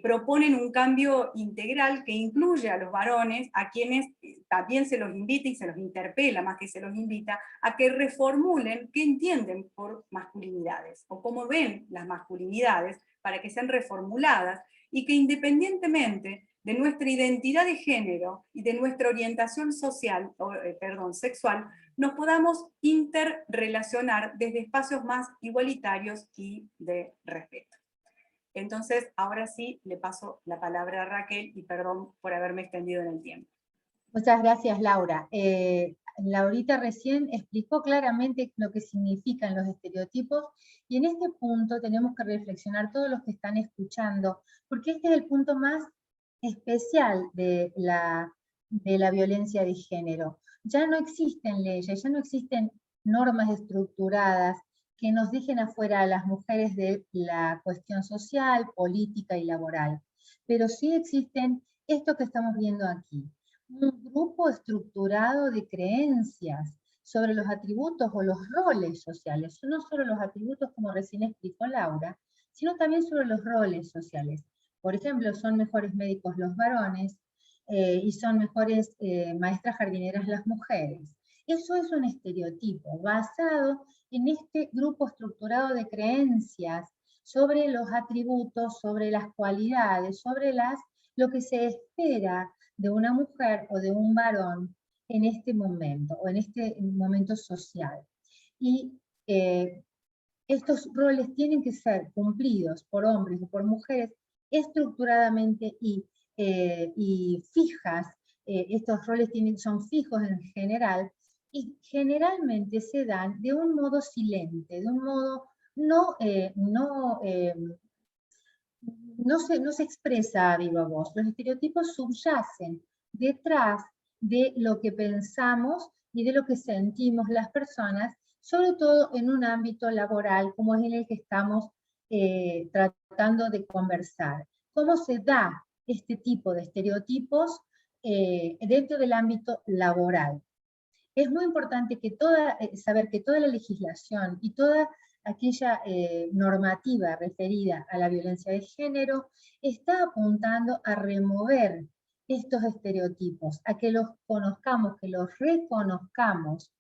proponen un cambio integral que incluye a los varones, a quienes también se los invita y se los interpela, más que se los invita, a que reformulen qué entienden por masculinidades, o cómo ven las masculinidades, para que sean reformuladas, y que independientemente de nuestra identidad de género y de nuestra orientación social, sexual, nos podamos interrelacionar desde espacios más igualitarios y de respeto. Entonces, ahora sí, le paso la palabra a Raquel, y perdón por haberme extendido en el tiempo. Muchas gracias, Laura. Laurita recién explicó claramente lo que significan los estereotipos, y en este punto tenemos que reflexionar todos los que están escuchando, porque este es el punto más especial de la violencia de género. Ya no existen leyes, ya no existen normas estructuradas que nos dejen afuera a las mujeres de la cuestión social, política y laboral. Pero sí existen esto que estamos viendo aquí, un grupo estructurado de creencias sobre los atributos o los roles sociales, no solo los atributos como recién explicó Laura, sino también sobre los roles sociales. Por ejemplo, son mejores médicos los varones y son mejores maestras jardineras las mujeres. Eso es un estereotipo basado en este grupo estructurado de creencias sobre los atributos, sobre las cualidades, sobre lo que se espera de una mujer o de un varón en este momento, o en este momento social. Y estos roles tienen que ser cumplidos por hombres o por mujeres estructuradamente y fijas. Estos roles son fijos en general, y generalmente se dan de un modo silente, de un modo no se expresa a viva voz. Los estereotipos subyacen detrás de lo que pensamos y de lo que sentimos las personas, sobre todo en un ámbito laboral como es en el que estamos tratando de conversar. ¿Cómo se da este tipo de estereotipos dentro del ámbito laboral? Es muy importante que saber que toda la legislación y toda aquella normativa referida a la violencia de género está apuntando a remover estos estereotipos, a que los conozcamos, que los reconozcamos,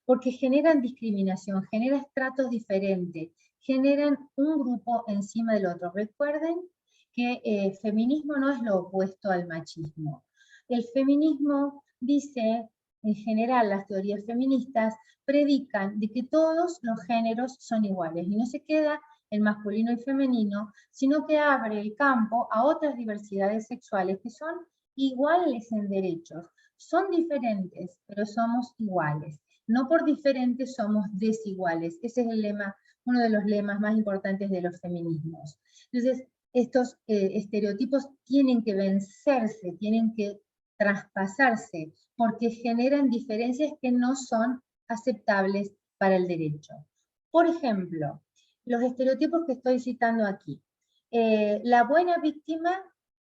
porque generan discriminación, generan tratos diferentes, generan un grupo encima del otro. Recuerden que feminismo no es lo opuesto al machismo. El feminismo dice, en general las teorías feministas predican de que todos los géneros son iguales y no se queda en masculino y femenino, sino que abre el campo a otras diversidades sexuales que son iguales en derechos. Son diferentes, pero somos iguales. No por diferentes somos desiguales. Ese es el lema, uno de los lemas más importantes de los feminismos. Entonces, estos estereotipos tienen que vencerse, tienen que traspasarse, porque generan diferencias que no son aceptables para el derecho. Por ejemplo, los estereotipos que estoy citando aquí. La buena víctima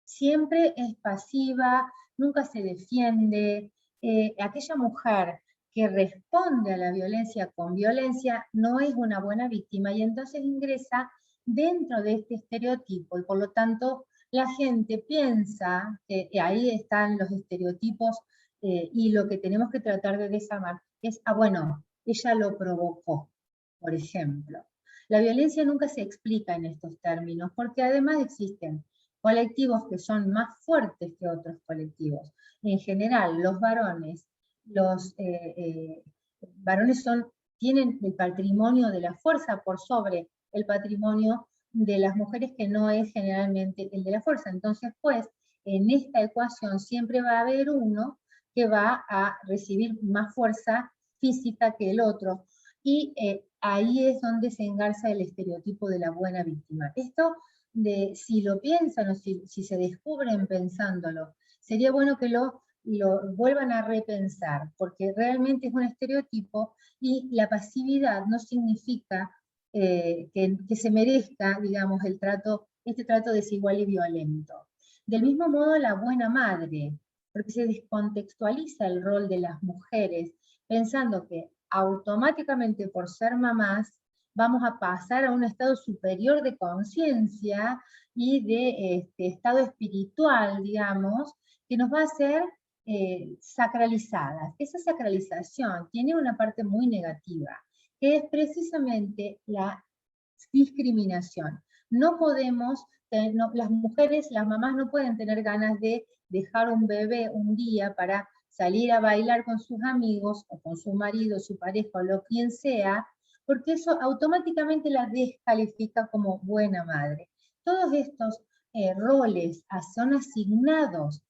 siempre es pasiva, nunca se defiende. Aquella mujer que responde a la violencia con violencia no es una buena víctima y entonces ingresa dentro de este estereotipo y por lo tanto la gente piensa que ahí están los estereotipos y lo que tenemos que tratar de desarmar es, bueno, ella lo provocó, por ejemplo. La violencia nunca se explica en estos términos porque además existen colectivos que son más fuertes que otros colectivos. En general, los varones tienen el patrimonio de la fuerza por sobre el patrimonio de las mujeres que no es generalmente el de la fuerza. Entonces, pues, en esta ecuación siempre va a haber uno que va a recibir más fuerza física que el otro. Y ahí es donde se engarza el estereotipo de la buena víctima. Esto, si lo piensan o si se descubren pensándolo, sería bueno que lo vuelvan a repensar, porque realmente es un estereotipo y la pasividad no significa que se merezca, digamos, este trato desigual y violento. Del mismo modo, la buena madre, porque se descontextualiza el rol de las mujeres, pensando que automáticamente por ser mamás vamos a pasar a un estado superior de conciencia y de estado espiritual, digamos, que nos va a hacer sacralizadas. Esa sacralización tiene una parte muy negativa, que es precisamente la discriminación. No podemos, las mujeres, las mamás no pueden tener ganas de dejar un bebé un día para salir a bailar con sus amigos, o con su marido, su pareja, o lo quien sea, porque eso automáticamente la descalifica como buena madre. Todos estos roles son asignados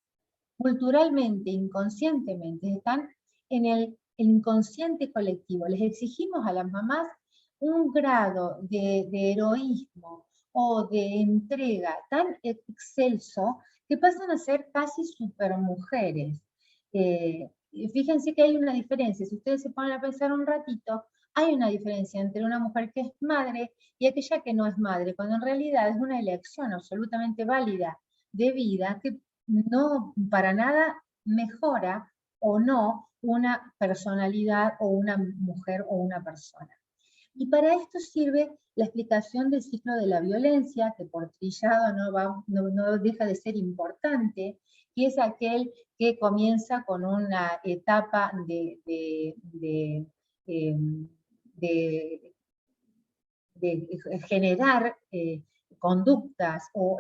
culturalmente, inconscientemente, están en el inconsciente colectivo. Les exigimos a las mamás un grado de heroísmo o de entrega tan excelso que pasan a ser casi supermujeres. Fíjense que hay una diferencia, si ustedes se ponen a pensar un ratito, hay una diferencia entre una mujer que es madre y aquella que no es madre, cuando en realidad es una elección absolutamente válida de vida que no para nada mejora o no una personalidad o una mujer o una persona. Y para esto sirve la explicación del ciclo de la violencia, que por trillado no deja de ser importante, que es aquel que comienza con una etapa de generar conductas o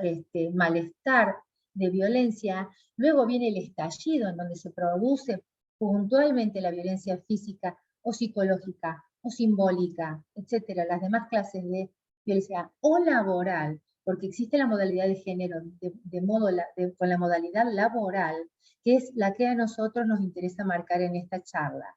malestar de violencia. Luego viene el estallido, en donde se produce puntualmente la violencia física o psicológica o simbólica, etcétera, las demás clases de violencia, o laboral, porque existe la modalidad de género con la modalidad laboral, que es la que a nosotros nos interesa marcar en esta charla.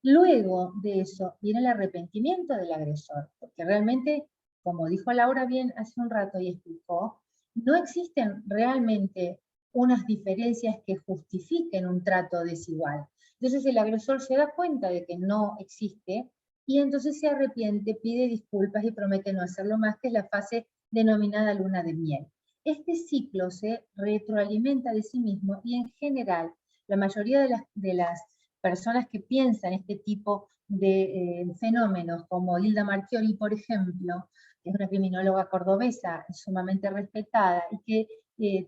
Luego de eso viene el arrepentimiento del agresor, porque realmente, como dijo Laura bien hace un rato y explicó, no existen realmente unas diferencias que justifiquen un trato desigual. Entonces el agresor se da cuenta de que no existe y entonces se arrepiente, pide disculpas y promete no hacerlo más, que es la fase denominada luna de miel. Este ciclo se retroalimenta de sí mismo y en general la mayoría de las personas que piensan este tipo de fenómenos, como Hilda Marchiori, por ejemplo, que es una criminóloga cordobesa sumamente respetada y que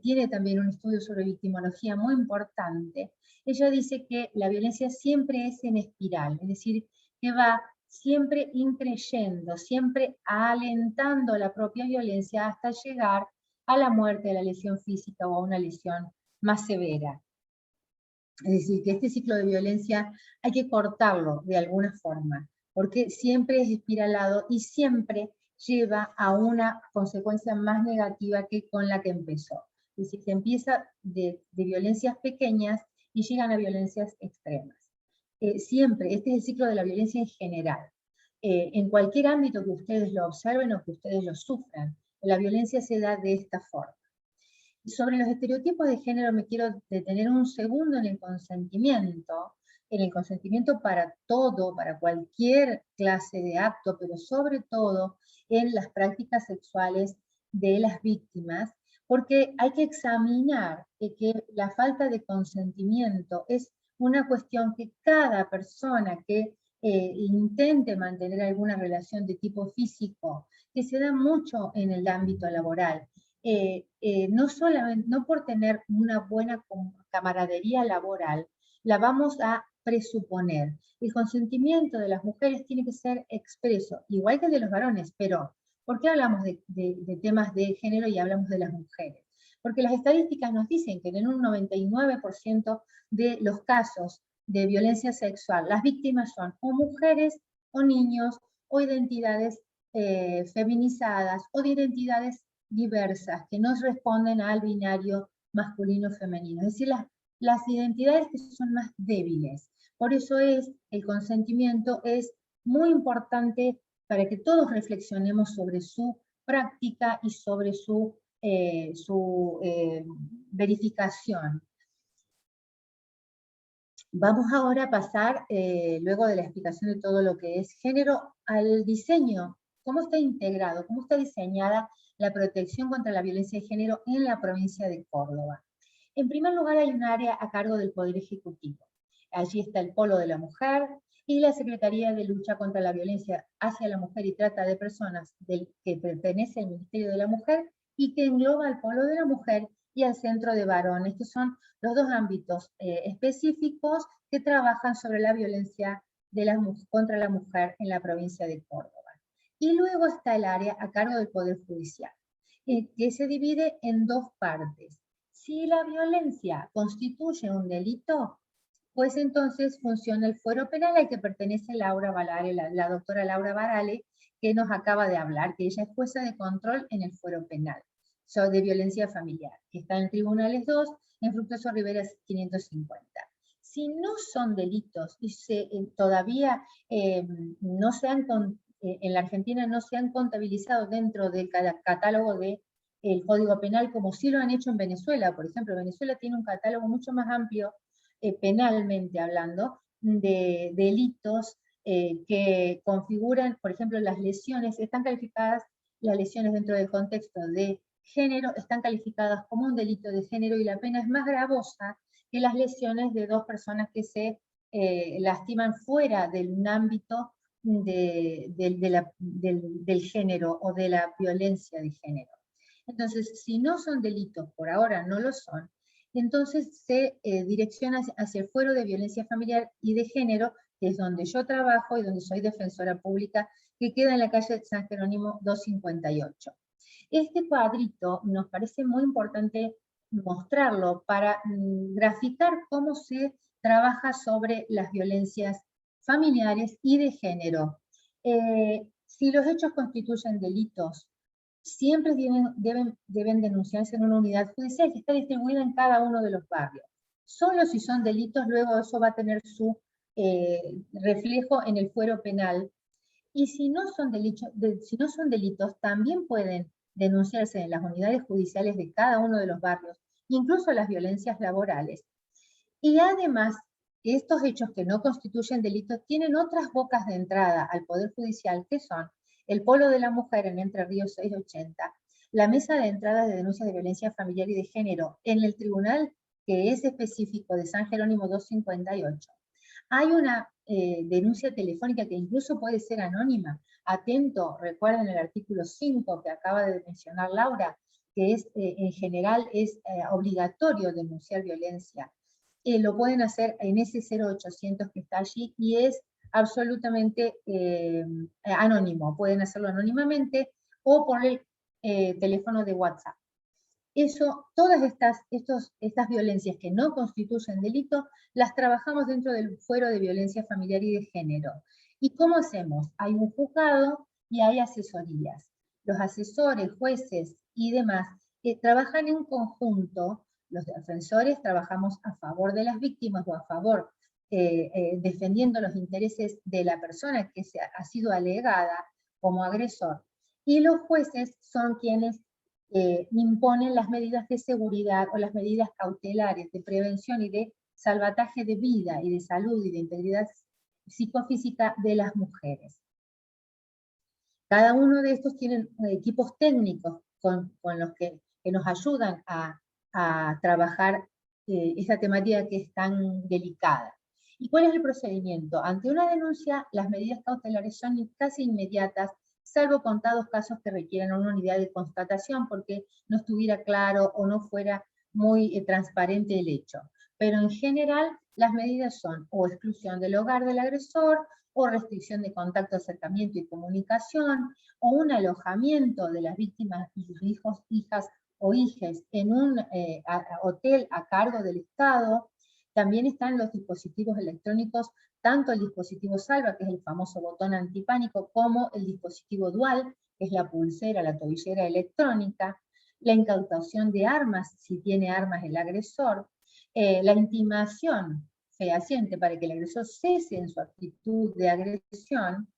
tiene también un estudio sobre victimología muy importante, ella dice que la violencia siempre es en espiral, es decir, que va siempre increyendo, siempre alentando la propia violencia hasta llegar a la muerte, a la lesión física o a una lesión más severa. Es decir, que este ciclo de violencia hay que cortarlo de alguna forma, porque siempre es espiralado y siempre lleva a una consecuencia más negativa que con la que empezó. Es decir, se empieza de violencias pequeñas y llegan a violencias extremas. Siempre, este es el ciclo de la violencia en general. En cualquier ámbito que ustedes lo observen o que ustedes lo sufran, la violencia se da de esta forma. Sobre los estereotipos de género me quiero detener un segundo en el consentimiento para todo, para cualquier clase de acto, pero sobre todo en las prácticas sexuales de las víctimas, porque hay que examinar que la falta de consentimiento es una cuestión que cada persona que intente mantener alguna relación de tipo físico, que se da mucho en el ámbito laboral, no solamente, no por tener una buena camaradería laboral, la vamos a presuponer. El consentimiento de las mujeres tiene que ser expreso, igual que el de los varones, pero ¿por qué hablamos de temas de género y hablamos de las mujeres? Porque las estadísticas nos dicen que en un 99% de los casos de violencia sexual, las víctimas son o mujeres o niños o identidades feminizadas o de identidades diversas, que no responden al binario masculino-femenino, es decir, las identidades que son más débiles. Por eso el consentimiento es muy importante para que todos reflexionemos sobre su práctica y sobre su verificación. Vamos ahora a pasar, luego de la explicación de todo lo que es género, al diseño. ¿Cómo está integrado? ¿Cómo está diseñada la protección contra la violencia de género en la provincia de Córdoba? En primer lugar, hay un área a cargo del Poder Ejecutivo. Allí está el Polo de la Mujer y la Secretaría de Lucha contra la Violencia hacia la Mujer y Trata de Personas, que pertenece al Ministerio de la Mujer y que engloba al Polo de la Mujer y al Centro de Varones, que son los dos ámbitos específicos que trabajan sobre la violencia contra la mujer en la provincia de Córdoba. Y luego está el área a cargo del Poder Judicial, que se divide en dos partes. Si la violencia constituye un delito, pues entonces funciona el fuero penal al que pertenece Laura Varale, la doctora Laura Varale, que nos acaba de hablar, que ella es jueza de control en el fuero penal de violencia familiar, que está en Tribunales 2, en Fructuoso Rivera 550. Si no son delitos y todavía no se han, en la Argentina no se han contabilizado dentro del catálogo del Código Penal, como sí lo han hecho en Venezuela. Por ejemplo, Venezuela tiene un catálogo mucho más amplio, penalmente hablando, de delitos que configuran, por ejemplo, las lesiones, están calificadas, las lesiones dentro del contexto de género, están calificadas como un delito de género y la pena es más gravosa que las lesiones de dos personas que se lastiman fuera del ámbito del género o de la violencia de género. Entonces, si no son delitos, por ahora no lo son, entonces se direcciona hacia el fuero de violencia familiar y de género, que es donde yo trabajo y donde soy defensora pública, que queda en la calle San Jerónimo 258. Este cuadrito nos parece muy importante mostrarlo para graficar cómo se trabaja sobre las violencias familiares y de género. Si los hechos constituyen delitos, siempre deben denunciarse en una unidad judicial que está distribuida en cada uno de los barrios. Solo si son delitos, luego eso va a tener su reflejo en el fuero penal. Y si no son delitos, también pueden denunciarse en las unidades judiciales de cada uno de los barrios, incluso las violencias laborales. Y además, estos hechos que no constituyen delitos tienen otras bocas de entrada al Poder Judicial, que son el Polo de la Mujer en Entre Ríos 680, la Mesa de Entradas de Denuncias de Violencia Familiar y de Género en el Tribunal que es específico de San Jerónimo 258. Hay una denuncia telefónica que incluso puede ser anónima. Atento, recuerden el artículo 5 que acaba de mencionar Laura, que es, en general es obligatorio denunciar violencia. Lo pueden hacer en ese 0800 que está allí y es absolutamente anónimo. Pueden hacerlo anónimamente o por el teléfono de WhatsApp. Todas estas violencias que no constituyen delito, las trabajamos dentro del fuero de violencia familiar y de género. ¿Y cómo hacemos? Hay un juzgado y hay asesorías. Los asesores, jueces y demás trabajan en conjunto. Los defensores trabajamos a favor de las víctimas o a favor, defendiendo los intereses de la persona que ha sido alegada como agresor. Y los jueces son quienes imponen las medidas de seguridad o las medidas cautelares de prevención y de salvataje de vida y de salud y de integridad psicofísica de las mujeres. Cada uno de estos tienen equipos técnicos con los que nos ayudan a trabajar esa temática que es tan delicada. ¿Y cuál es el procedimiento? Ante una denuncia, las medidas cautelares son casi inmediatas, salvo contados casos que requieran una unidad de constatación porque no estuviera claro o no fuera muy transparente el hecho. Pero en general, las medidas son o exclusión del hogar del agresor, o restricción de contacto, acercamiento y comunicación, o un alojamiento de las víctimas y sus hijos, hijas o hijes en un hotel a cargo del Estado. También están los dispositivos electrónicos, tanto el dispositivo Salva, que es el famoso botón antipánico, como el dispositivo Dual, que es la pulsera, la tobillera electrónica, la incautación de armas, si tiene armas el agresor, la intimación fehaciente para que el agresor cese en su actitud de agresión.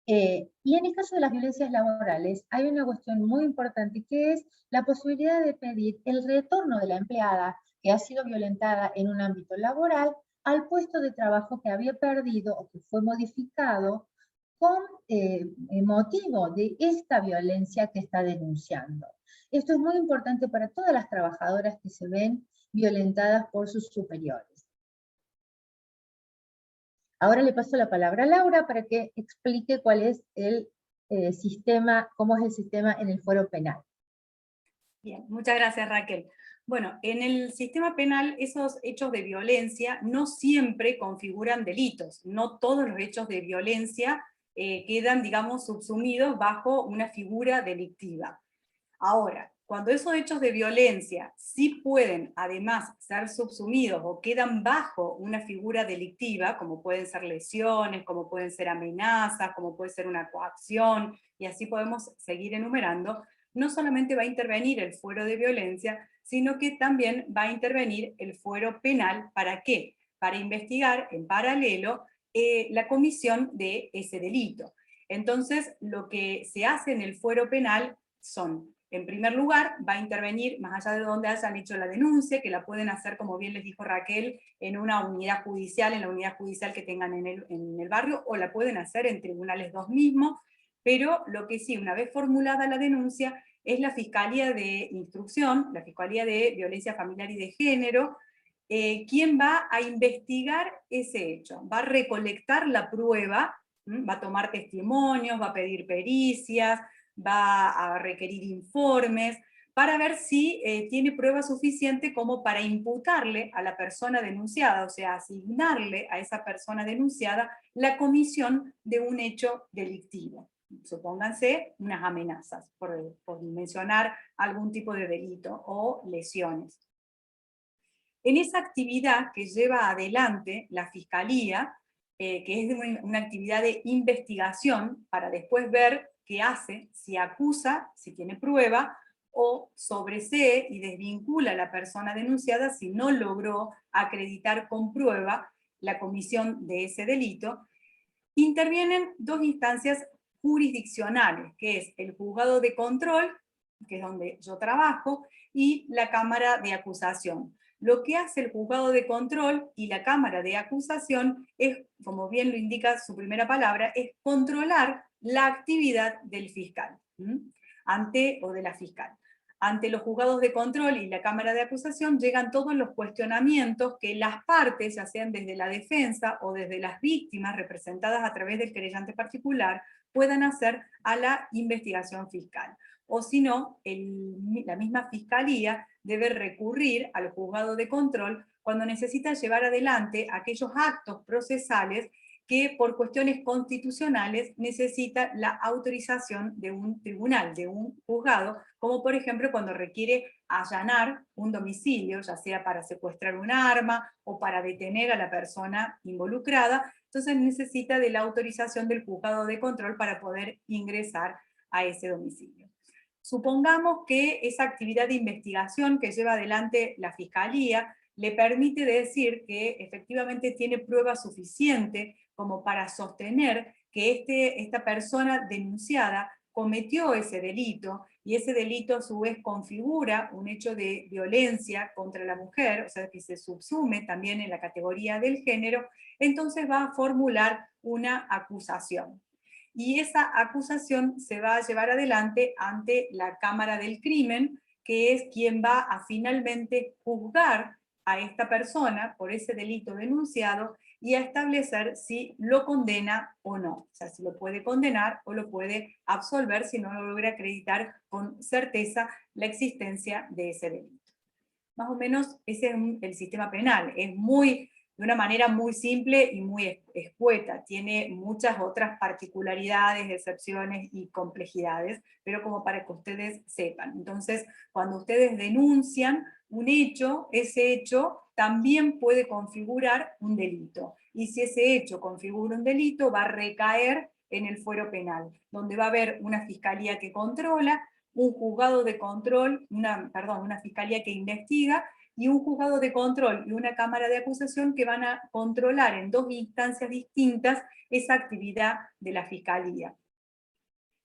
Y en el caso de las violencias laborales hay una cuestión muy importante que es la posibilidad de pedir el retorno de la empleada que ha sido violentada en un ámbito laboral al puesto de trabajo que había perdido o que fue modificado con motivo de esta violencia que está denunciando. Esto es muy importante para todas las trabajadoras que se ven violentadas por sus superiores. Ahora le paso la palabra a Laura para que explique cuál es el sistema, cómo es el sistema en el fuero penal. Bien, muchas gracias Raquel. Bueno, en el sistema penal esos hechos de violencia no siempre configuran delitos, no todos los hechos de violencia quedan, digamos, subsumidos bajo una figura delictiva. Ahora, cuando esos hechos de violencia sí pueden además ser subsumidos o quedan bajo una figura delictiva, como pueden ser lesiones, como pueden ser amenazas, como puede ser una coacción, y así podemos seguir enumerando, no solamente va a intervenir el fuero de violencia, sino que también va a intervenir el fuero penal. ¿Para qué? Para investigar en paralelo la comisión de ese delito. Entonces, lo que se hace en el fuero penal son, en primer lugar, va a intervenir, más allá de donde hayan hecho la denuncia, que la pueden hacer, como bien les dijo Raquel, en una unidad judicial, en la unidad judicial que tengan en el barrio, o la pueden hacer en tribunales dos mismos, pero lo que sí, una vez formulada la denuncia, es la Fiscalía de Instrucción, la Fiscalía de Violencia Familiar y de Género, quien va a investigar ese hecho, va a recolectar la prueba, va a tomar testimonios, va a pedir pericias, va a requerir informes, para ver si tiene prueba suficiente como para imputarle a la persona denunciada, o sea, asignarle a esa persona denunciada la comisión de un hecho delictivo. Supónganse unas amenazas, por mencionar algún tipo de delito, o lesiones. En esa actividad que lleva adelante la Fiscalía, que es una actividad de investigación, para después ver qué hace, si acusa, si tiene prueba, o sobresee y desvincula a la persona denunciada si no logró acreditar con prueba la comisión de ese delito, intervienen dos instancias jurisdiccionales, que es el juzgado de control, que es donde yo trabajo, y la Cámara de Acusación. Lo que hace el juzgado de control y la Cámara de Acusación es, como bien lo indica su primera palabra, es controlar la actividad del fiscal, o de la fiscal. Ante los juzgados de control y la Cámara de Acusación llegan todos los cuestionamientos que las partes, ya sean desde la defensa o desde las víctimas representadas a través del querellante particular, puedan hacer a la investigación fiscal. O si no, la misma Fiscalía debe recurrir al juzgado de control cuando necesita llevar adelante aquellos actos procesales que por cuestiones constitucionales necesita la autorización de un tribunal, de un juzgado, como por ejemplo cuando requiere allanar un domicilio, ya sea para secuestrar un arma o para detener a la persona involucrada. Entonces necesita de la autorización del juzgado de control para poder ingresar a ese domicilio. Supongamos que esa actividad de investigación que lleva adelante la Fiscalía le permite decir que efectivamente tiene prueba suficiente como para sostener que esta persona denunciada cometió ese delito, y ese delito a su vez configura un hecho de violencia contra la mujer, o sea que se subsume también en la categoría del género, entonces va a formular una acusación. Y esa acusación se va a llevar adelante ante la Cámara del Crimen, que es quien va a finalmente juzgar a esta persona por ese delito denunciado y a establecer si lo condena o no. O sea, si lo puede condenar o lo puede absolver si no lo logra acreditar con certeza la existencia de ese delito. Más o menos ese es el sistema penal. Es de una manera muy simple y muy escueta. Tiene muchas otras particularidades, excepciones y complejidades, pero como para que ustedes sepan. Entonces, cuando ustedes denuncian un hecho, ese hecho también puede configurar un delito. Y si ese hecho configura un delito, va a recaer en el fuero penal, donde va a haber una fiscalía que controla, un juzgado de control, una fiscalía que investiga, y un juzgado de control y una cámara de acusación que van a controlar en dos instancias distintas esa actividad de la fiscalía.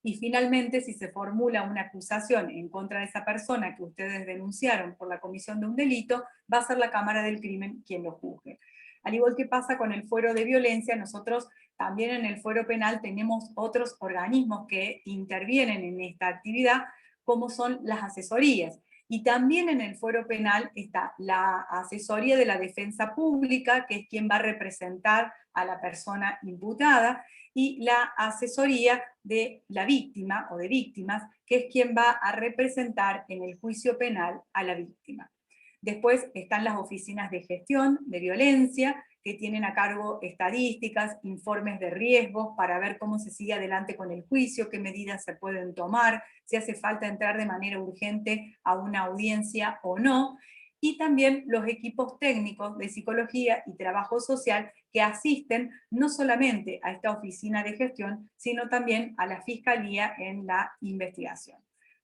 Y finalmente, si se formula una acusación en contra de esa persona que ustedes denunciaron por la comisión de un delito, va a ser la Cámara del Crimen quien lo juzgue. Al igual que pasa con el fuero de violencia, nosotros también en el fuero penal tenemos otros organismos que intervienen en esta actividad, como son las asesorías. Y también en el fuero penal está la asesoría de la defensa pública, que es quien va a representar a la persona imputada, y la asesoría de la víctima o de víctimas, que es quien va a representar en el juicio penal a la víctima. Después están las oficinas de gestión de violencia, que tienen a cargo estadísticas, informes de riesgos para ver cómo se sigue adelante con el juicio, qué medidas se pueden tomar, si hace falta entrar de manera urgente a una audiencia o no, y también los equipos técnicos de psicología y trabajo social que asisten no solamente a esta oficina de gestión, sino también a la Fiscalía en la investigación.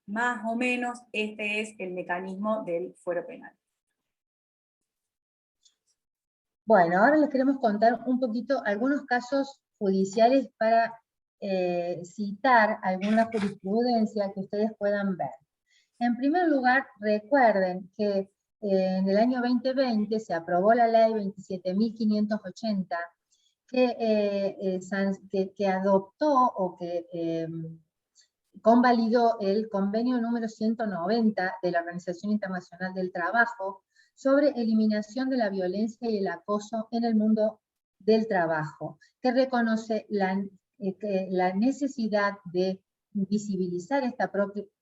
Más o menos este es el mecanismo del fuero penal. Bueno, ahora les queremos contar un poquito algunos casos judiciales para citar alguna jurisprudencia que ustedes puedan ver. En primer lugar, recuerden que en el año 2020 se aprobó la ley 27.580 que adoptó o que convalidó el convenio número 190 de la Organización Internacional del Trabajo sobre eliminación de la violencia y el acoso en el mundo del trabajo, que reconoce la necesidad de visibilizar esta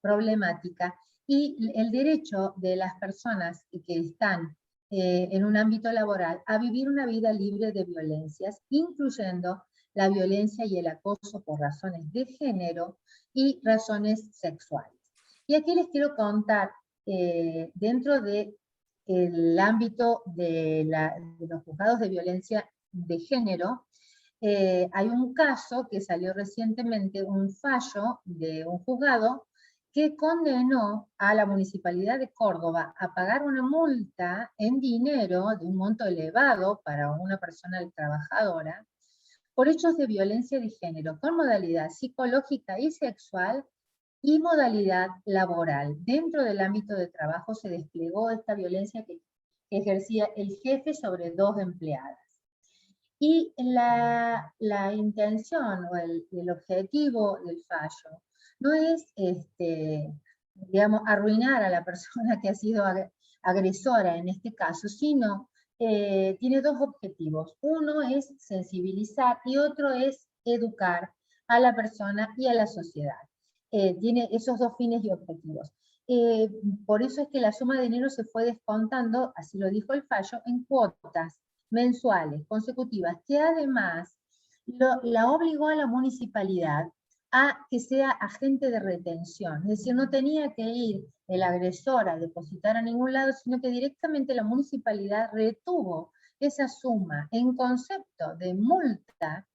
problemática y el derecho de las personas que están en un ámbito laboral a vivir una vida libre de violencias, incluyendo la violencia y el acoso por razones de género y razones sexuales. Y aquí les quiero contar, dentro del ámbito de los juzgados de violencia de género, hay un caso que salió recientemente, un fallo de un juzgado que condenó a la Municipalidad de Córdoba a pagar una multa en dinero de un monto elevado para una persona trabajadora por hechos de violencia de género con modalidad psicológica y sexual y modalidad laboral. Dentro del ámbito de trabajo se desplegó esta violencia que ejercía el jefe sobre dos empleadas. Y la intención o el objetivo del fallo no es, digamos, arruinar a la persona que ha sido agresora en este caso, sino tiene dos objetivos. Uno es sensibilizar y otro es educar a la persona y a la sociedad. Tiene esos dos fines y objetivos. Por eso es que la suma de dinero se fue descontando, así lo dijo el fallo, en cuotas mensuales, consecutivas, que además la obligó a la municipalidad a que sea agente de retención. Es decir, no tenía que ir el agresor a depositar a ningún lado, sino que directamente la municipalidad retuvo esa suma en concepto de multa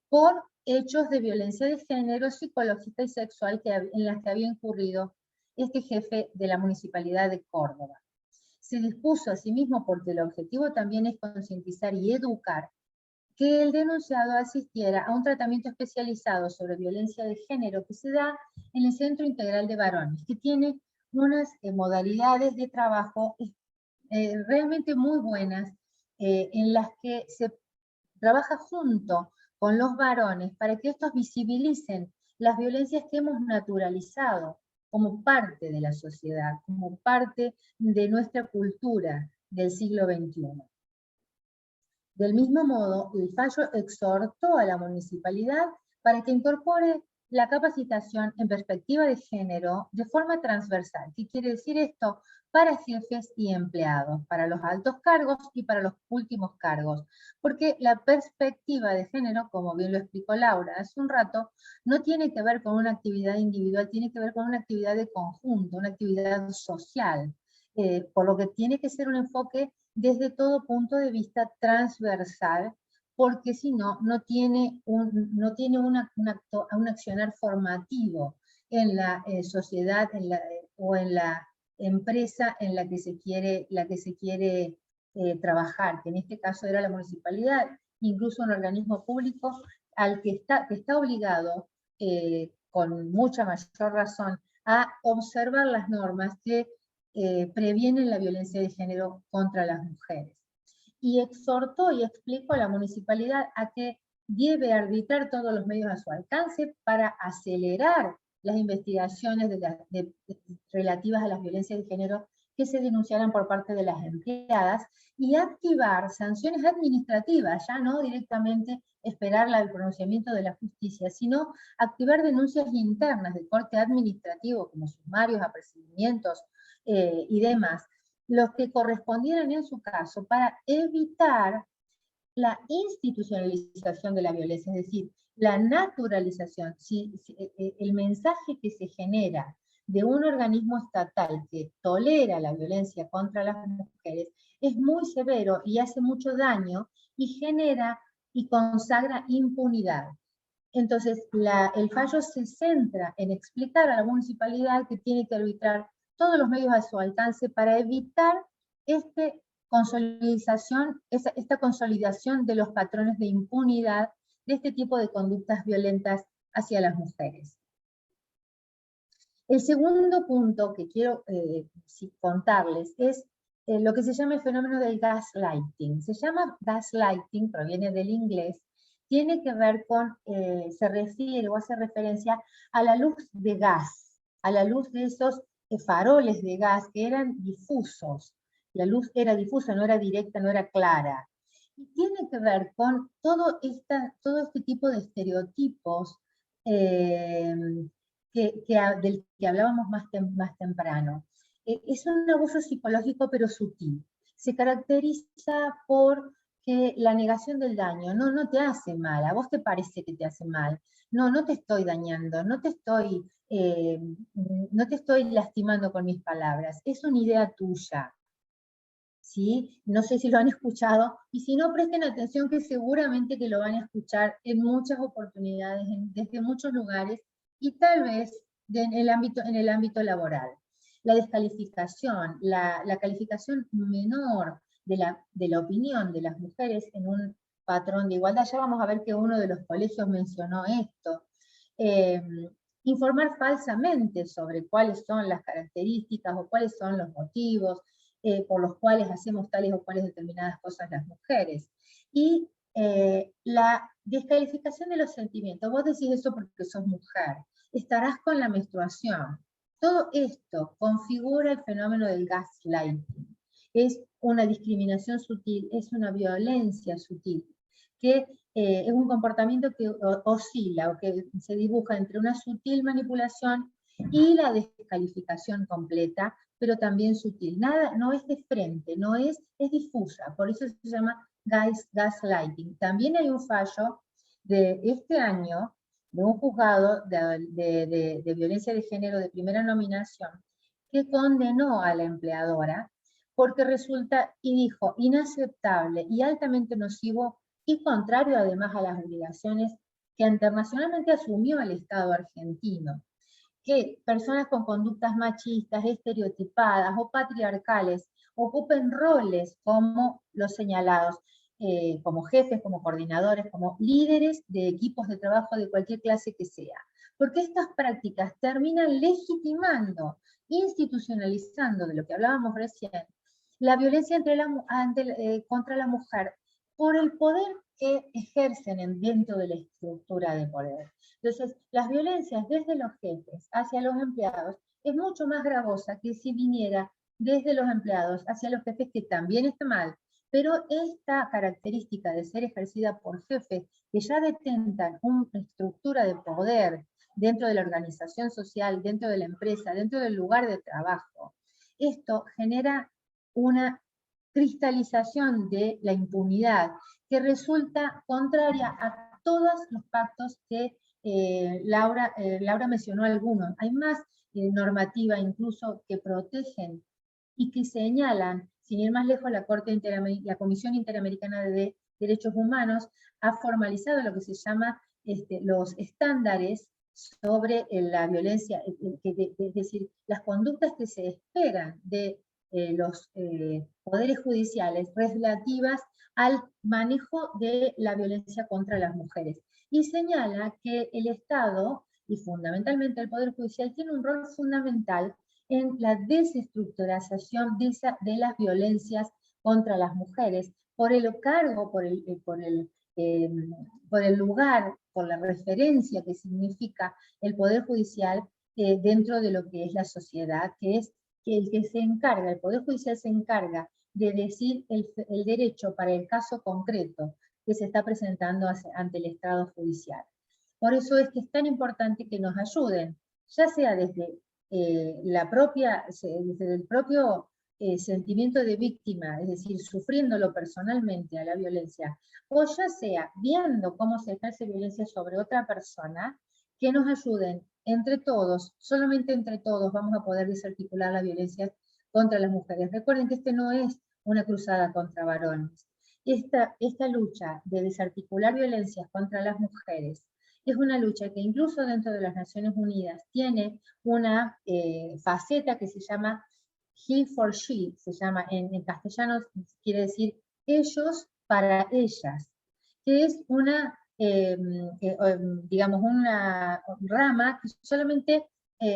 por hechos de violencia de género, psicológica y sexual en las que había incurrido este jefe de la Municipalidad de Córdoba. Se dispuso asimismo, porque el objetivo también es concientizar y educar, que el denunciado asistiera a un tratamiento especializado sobre violencia de género que se da en el Centro Integral de Varones, que tiene unas modalidades de trabajo realmente muy buenas, en las que se trabaja junto con los varones para que estos visibilicen las violencias que hemos naturalizado como parte de la sociedad, como parte de nuestra cultura del siglo XXI. Del mismo modo, el fallo exhortó a la municipalidad para que incorpore la capacitación en perspectiva de género de forma transversal. ¿Qué quiere decir esto? Para jefes y empleados, para los altos cargos y para los últimos cargos. Porque la perspectiva de género, como bien lo explicó Laura hace un rato, no tiene que ver con una actividad individual, tiene que ver con una actividad de conjunto, una actividad social. Por lo que tiene que ser un enfoque desde todo punto de vista transversal, porque si no, no tiene un accionar formativo en la sociedad o en la empresa en la que se quiere trabajar, que en este caso era la municipalidad, incluso un organismo público al que está obligado, con mucha mayor razón, a observar las normas que previenen la violencia de género contra las mujeres. Y exhortó y explicó a la municipalidad a que debe arbitrar todos los medios a su alcance para acelerar las investigaciones relativas a las violencias de género que se denunciaran por parte de las empleadas y activar sanciones administrativas, ya no directamente esperar el pronunciamiento de la justicia, sino activar denuncias internas de corte administrativo, como sumarios, apercibimientos y demás, los que correspondieran en su caso, para evitar la institucionalización de la violencia, es decir, la naturalización. El mensaje que se genera de un organismo estatal que tolera la violencia contra las mujeres es muy severo y hace mucho daño y genera y consagra impunidad. Entonces, el fallo se centra en explicar a la municipalidad que tiene que arbitrar todos los medios a su alcance para evitar esta consolidación de los patrones de impunidad de este tipo de conductas violentas hacia las mujeres. El segundo punto que quiero contarles es lo que se llama el fenómeno del gaslighting. Se llama gaslighting, proviene del inglés, tiene que ver con, se refiere o hace referencia a la luz de gas, a la luz de esos faroles de gas que eran difusos. La luz era difusa, no era directa, no era clara. Y tiene que ver con todo este tipo de estereotipos del que hablábamos más temprano. Es un abuso psicológico pero sutil. Se caracteriza por que la negación del daño no te hace mal, a vos te parece que te hace mal, no te estoy dañando, no te estoy lastimando con mis palabras, es una idea tuya. ¿Sí? No sé si lo han escuchado, y si no, presten atención que seguramente que lo van a escuchar en muchas oportunidades, desde muchos lugares, y tal vez en el ámbito laboral. La descalificación, la calificación menor de la opinión de las mujeres en un patrón de igualdad. Ya vamos a ver que uno de los colegios mencionó esto. Informar falsamente sobre cuáles son las características o cuáles son los motivos por los cuales hacemos tales o cuales determinadas cosas las mujeres. Y la descalificación de los sentimientos. Vos decís eso porque sos mujer. Estarás con la menstruación. Todo esto configura el fenómeno del gaslighting. Es una discriminación sutil, es una violencia sutil, que es un comportamiento que oscila o que se dibuja entre una sutil manipulación y la descalificación completa, pero también sutil. No es de frente, es difusa, por eso se llama gaslighting. También hay un fallo de este año, de un juzgado de violencia de género de primera nominación, que condenó a la empleadora porque resulta, y dijo, inaceptable y altamente nocivo y contrario además a las obligaciones que internacionalmente asumió el Estado argentino, que personas con conductas machistas, estereotipadas o patriarcales ocupen roles como los señalados, como jefes, como coordinadores, como líderes de equipos de trabajo de cualquier clase que sea. Porque estas prácticas terminan legitimando, institucionalizando, de lo que hablábamos recién, la violencia contra la mujer por el poder que ejercen dentro de la estructura de poder. Entonces, las violencias desde los jefes hacia los empleados es mucho más gravosa que si viniera desde los empleados hacia los jefes, que también está mal, pero esta característica de ser ejercida por jefes que ya detentan una estructura de poder dentro de la organización social, dentro de la empresa, dentro del lugar de trabajo, esto genera una cristalización de la impunidad que resulta contraria a todos los pactos que Laura mencionó algunos. Hay más normativa incluso que protegen y que señalan, sin ir más lejos, la Comisión Interamericana de Derechos Humanos ha formalizado lo que se llama los estándares sobre la violencia, es decir, las conductas que se esperan de los poderes judiciales relativas al manejo de la violencia contra las mujeres. Y señala que el Estado, y fundamentalmente el Poder Judicial, tiene un rol fundamental en la desestructuración de las violencias contra las mujeres, por el cargo, por el lugar, por la referencia que significa el Poder Judicial dentro de lo que es la sociedad, que es que el Poder Judicial se encarga de decir el derecho para el caso concreto que se está presentando ante el Estado judicial. Por eso es que es tan importante que nos ayuden, ya sea desde desde el propio sentimiento de víctima, es decir, sufriéndolo personalmente a la violencia, o ya sea viendo cómo se ejerce violencia sobre otra persona, que nos ayuden entre todos, solamente entre todos vamos a poder desarticular la violencia contra las mujeres. Recuerden que este no es una cruzada contra varones. Esta lucha de desarticular violencias contra las mujeres es una lucha que incluso dentro de las Naciones Unidas tiene una faceta que se llama He for She, se llama en castellano, quiere decir ellos para ellas, que es una, digamos, una rama que solamente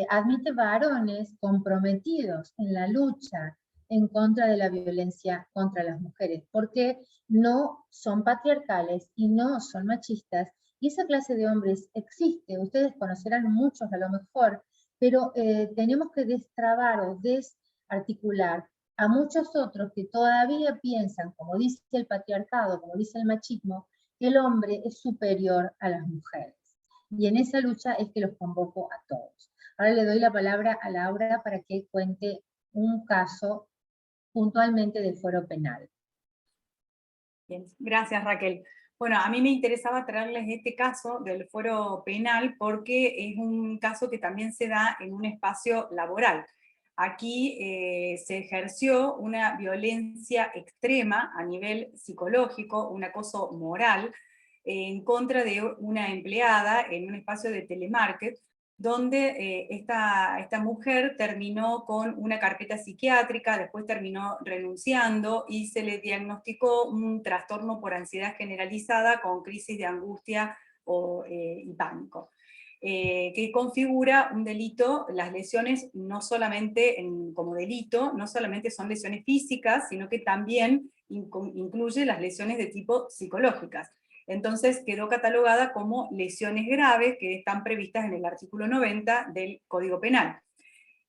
admite varones comprometidos en la lucha en contra de la violencia contra las mujeres, porque no son patriarcales y no son machistas, y esa clase de hombres existe, ustedes conocerán muchos a lo mejor, pero tenemos que destrabar o desarticular a muchos otros que todavía piensan, como dice el patriarcado, como dice el machismo, que el hombre es superior a las mujeres. Y en esa lucha es que los convoco a todos. Ahora le doy la palabra a Laura para que cuente un caso puntualmente del Foro Penal. Bien, gracias Raquel. Bueno, a mí me interesaba traerles este caso del Foro Penal porque es un caso que también se da en un espacio laboral. Aquí se ejerció una violencia extrema a nivel psicológico, un acoso moral, en contra de una empleada en un espacio de telemarket, donde esta mujer terminó con una carpeta psiquiátrica, después terminó renunciando y se le diagnosticó un trastorno por ansiedad generalizada con crisis de angustia y pánico. Que configura un delito. Las lesiones no solamente como delito, no solamente son lesiones físicas, sino que también incluye las lesiones de tipo psicológicas. Entonces quedó catalogada como lesiones graves que están previstas en el artículo 90 del Código Penal.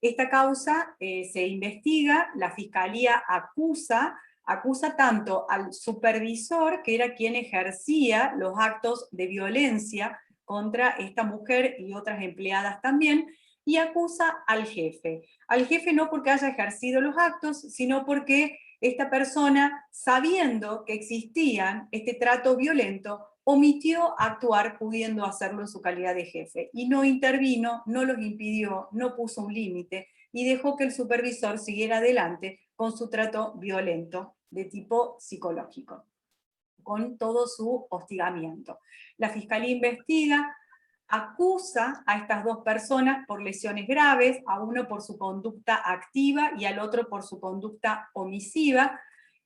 Esta causa se investiga, la Fiscalía acusa tanto al supervisor, que era quien ejercía los actos de violencia contra esta mujer y otras empleadas también, y acusa al jefe. Al jefe no porque haya ejercido los actos, sino porque esta persona, sabiendo que existía este trato violento, omitió actuar pudiendo hacerlo en su calidad de jefe, y no intervino, no los impidió, no puso un límite, y dejó que el supervisor siguiera adelante con su trato violento de tipo psicológico, con todo su hostigamiento. La Fiscalía investiga, acusa a estas dos personas por lesiones graves, a uno por su conducta activa y al otro por su conducta omisiva.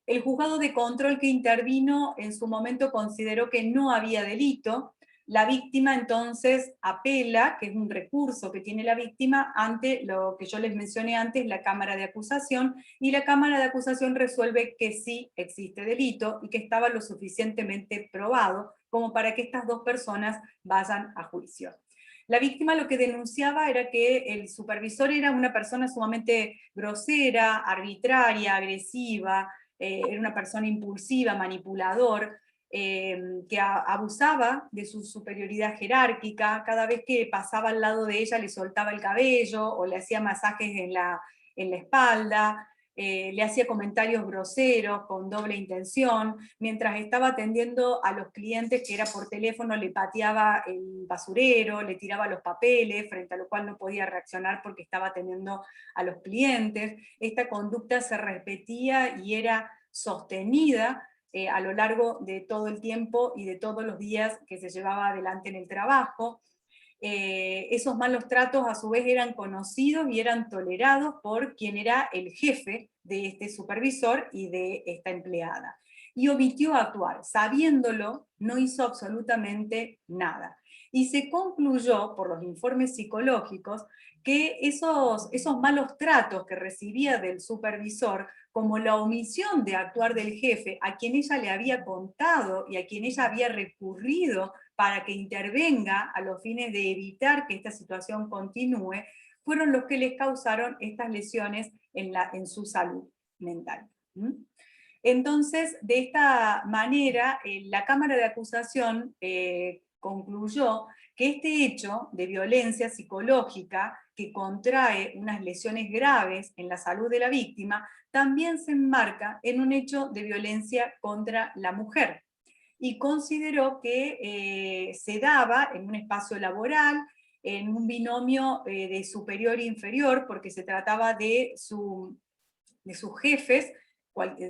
El juzgado de control que intervino en su momento consideró que no había delito. La víctima entonces apela, que es un recurso que tiene la víctima, ante lo que yo les mencioné antes, la Cámara de Acusación, y la Cámara de Acusación resuelve que sí existe delito y que estaba lo suficientemente probado como para que estas dos personas vayan a juicio. La víctima lo que denunciaba era que el supervisor era una persona sumamente grosera, arbitraria, agresiva, era una persona impulsiva, manipulador, que abusaba de su superioridad jerárquica. Cada vez que pasaba al lado de ella le soltaba el cabello o le hacía masajes en la espalda, le hacía comentarios groseros con doble intención. Mientras estaba atendiendo a los clientes, que era por teléfono, le pateaba el basurero, le tiraba los papeles, frente a lo cual no podía reaccionar porque estaba atendiendo a los clientes. Esta conducta se repetía y era sostenida a lo largo de todo el tiempo y de todos los días que se llevaba adelante en el trabajo. Esos malos tratos a su vez eran conocidos y eran tolerados por quien era el jefe de este supervisor y de esta empleada. Y omitió actuar, sabiéndolo, no hizo absolutamente nada. Y se concluyó, por los informes psicológicos, que esos malos tratos que recibía del supervisor, como la omisión de actuar del jefe, a quien ella le había contado y a quien ella había recurrido para que intervenga a los fines de evitar que esta situación continúe, fueron los que les causaron estas lesiones en su salud mental. Entonces, de esta manera, la Cámara de Acusación concluyó que este hecho de violencia psicológica que contrae unas lesiones graves en la salud de la víctima, también se enmarca en un hecho de violencia contra la mujer, y consideró que se daba en un espacio laboral, en un binomio de superior e inferior, porque se trataba de sus jefes,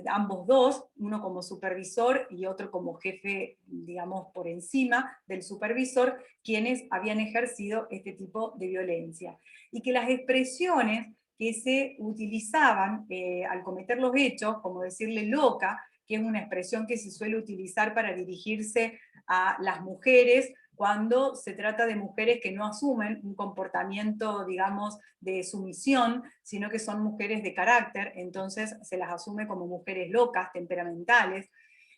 ambos dos, uno como supervisor y otro como jefe, digamos, por encima del supervisor, quienes habían ejercido este tipo de violencia. Y que las expresiones que se utilizaban al cometer los hechos, como decirle loca, que es una expresión que se suele utilizar para dirigirse a las mujeres cuando se trata de mujeres que no asumen un comportamiento, digamos, de sumisión, sino que son mujeres de carácter, entonces se las asume como mujeres locas, temperamentales,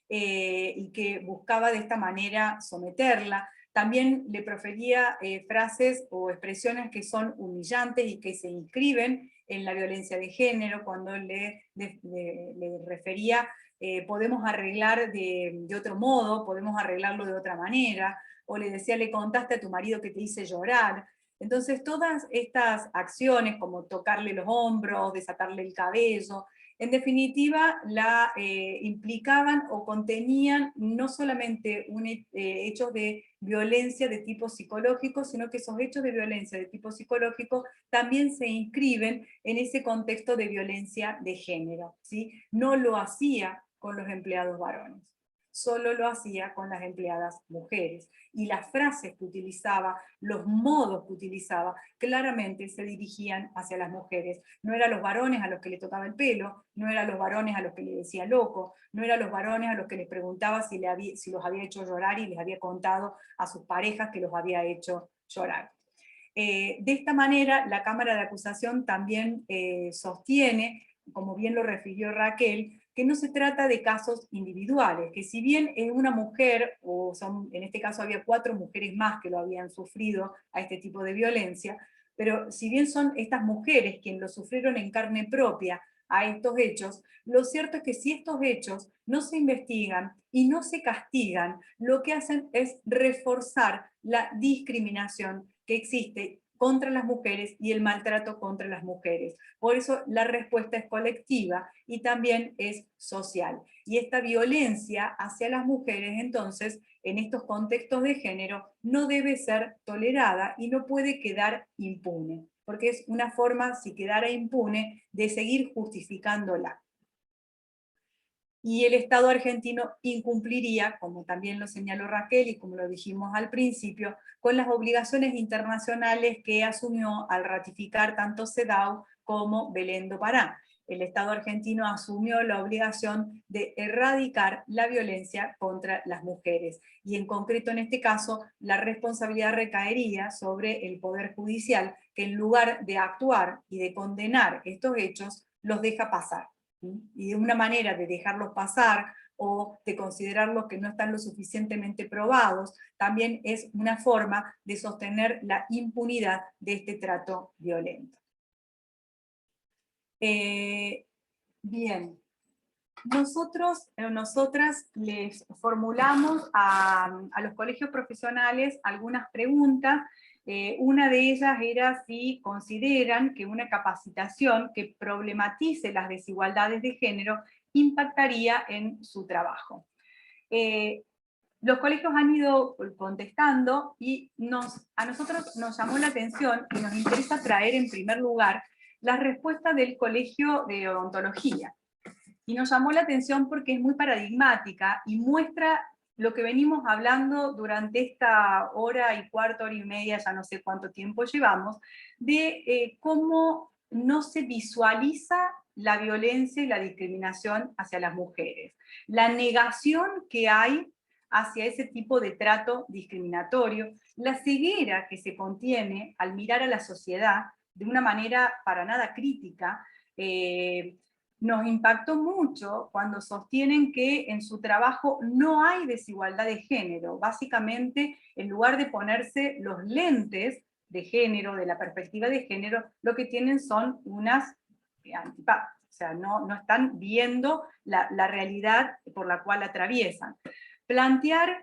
y que buscaba de esta manera someterla. También le profería frases o expresiones que son humillantes y que se inscriben en la violencia de género, cuando le refería podemos arreglar de otro modo, podemos arreglarlo de otra manera, o le decía, le contaste a tu marido que te hice llorar. Entonces todas estas acciones, como tocarle los hombros, desatarle el cabello, en definitiva la implicaban o contenían no solamente hechos de violencia de tipo psicológico, sino que esos hechos de violencia de tipo psicológico también se inscriben en ese contexto de violencia de género, ¿sí? No lo hacía con los empleados varones, solo lo hacía con las empleadas mujeres. Y las frases que utilizaba, los modos que utilizaba, claramente se dirigían hacia las mujeres. No eran los varones a los que le tocaba el pelo, no eran los varones a los que le decía loco, no eran los varones a los que les preguntaba si los había hecho llorar y les había contado a sus parejas que los había hecho llorar. De esta manera, la Cámara de Acusación también sostiene, como bien lo refirió Raquel, que no se trata de casos individuales, que si bien es una mujer, o en este caso había 4 mujeres más que lo habían sufrido a este tipo de violencia, pero si bien son estas mujeres quienes lo sufrieron en carne propia a estos hechos, lo cierto es que si estos hechos no se investigan y no se castigan, lo que hacen es reforzar la discriminación que existe contra las mujeres y el maltrato contra las mujeres. Por eso la respuesta es colectiva y también es social. Y esta violencia hacia las mujeres, entonces, en estos contextos de género, no debe ser tolerada y no puede quedar impune, porque es una forma, si quedara impune, de seguir justificándola. Y el Estado argentino incumpliría, como también lo señaló Raquel y como lo dijimos al principio, con las obligaciones internacionales que asumió al ratificar tanto CEDAW como Belén do Pará. El Estado argentino asumió la obligación de erradicar la violencia contra las mujeres. Y en concreto en este caso, la responsabilidad recaería sobre el Poder Judicial, que en lugar de actuar y de condenar estos hechos, los deja pasar. Y de una manera de dejarlos pasar o de considerarlos que no están lo suficientemente probados, también es una forma de sostener la impunidad de este trato violento. Bien, nosotras les formulamos a los colegios profesionales algunas preguntas. Una de ellas era si consideran que una capacitación que problematice las desigualdades de género impactaría en su trabajo. Los colegios han ido contestando y a nosotros nos llamó la atención y nos interesa traer en primer lugar la respuesta del Colegio de Odontología. Y nos llamó la atención porque es muy paradigmática y muestra lo que venimos hablando durante esta hora y cuarto, hora y media, ya no sé cuánto tiempo llevamos, de cómo no se visualiza la violencia y la discriminación hacia las mujeres. La negación que hay hacia ese tipo de trato discriminatorio, la ceguera que se contiene al mirar a la sociedad de una manera para nada crítica. Nos impactó mucho cuando sostienen que en su trabajo no hay desigualdad de género. Básicamente, en lugar de ponerse los lentes de género, de la perspectiva de género, lo que tienen son unas antipatas. O sea, no están viendo la realidad por la cual atraviesan. Plantear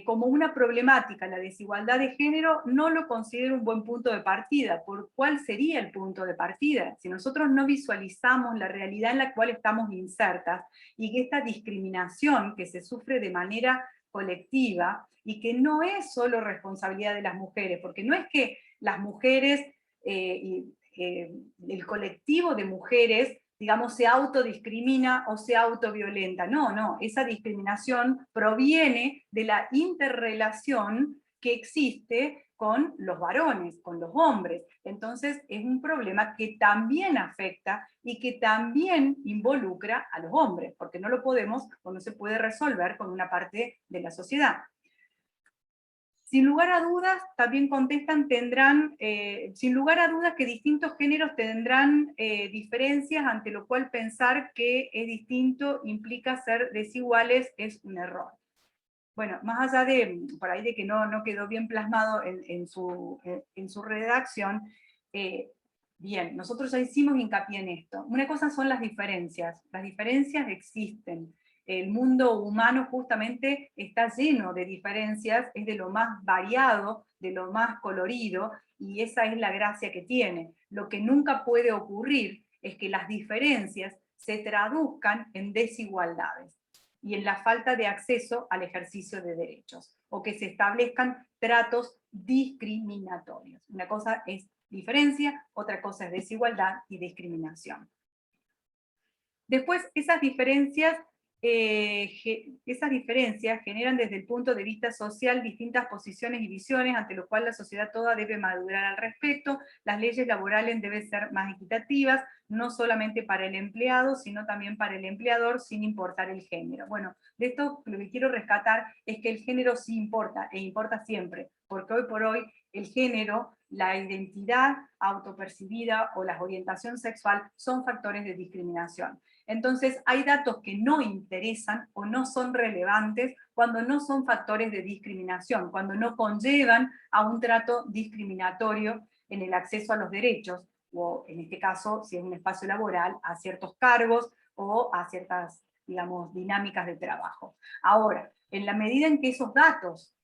como una problemática la desigualdad de género no lo considero un buen punto de partida. ¿Por cuál sería el punto de partida? Si nosotros no visualizamos la realidad en la cual estamos insertas y que esta discriminación que se sufre de manera colectiva y que no es solo responsabilidad de las mujeres, porque no es que las mujeres, el colectivo de mujeres, digamos, se autodiscrimina o se autoviolenta. No, esa discriminación proviene de la interrelación que existe con los varones, con los hombres. Entonces es un problema que también afecta y que también involucra a los hombres, porque no lo podemos o no se puede resolver con una parte de la sociedad. Sin lugar a dudas, también contestan, sin lugar a dudas que distintos géneros tendrán diferencias, ante lo cual pensar que es distinto implica ser desiguales es un error. Bueno, más allá de, por ahí de que no quedó bien plasmado en su redacción, bien, nosotros ya hicimos hincapié en esto. Una cosa son las diferencias existen. El mundo humano justamente está lleno de diferencias, es de lo más variado, de lo más colorido, y esa es la gracia que tiene. Lo que nunca puede ocurrir es que las diferencias se traduzcan en desigualdades y en la falta de acceso al ejercicio de derechos, o que se establezcan tratos discriminatorios. Una cosa es diferencia, otra cosa es desigualdad y discriminación. Después, esas diferencias generan desde el punto de vista social distintas posiciones y visiones, ante lo cual la sociedad toda debe madurar al respecto. Las leyes laborales deben ser más equitativas, no solamente para el empleado, sino también para el empleador, sin importar el género. Bueno, de esto lo que quiero rescatar es que el género sí importa, e importa siempre, porque hoy por hoy el género, la identidad autopercibida o la orientación sexual son factores de discriminación. Entonces hay datos que no interesan o no son relevantes cuando no son factores de discriminación, cuando no conllevan a un trato discriminatorio en el acceso a los derechos, o en este caso, si es un espacio laboral, a ciertos cargos o a ciertas, digamos, dinámicas de trabajo. Ahora, en la medida en que esos datos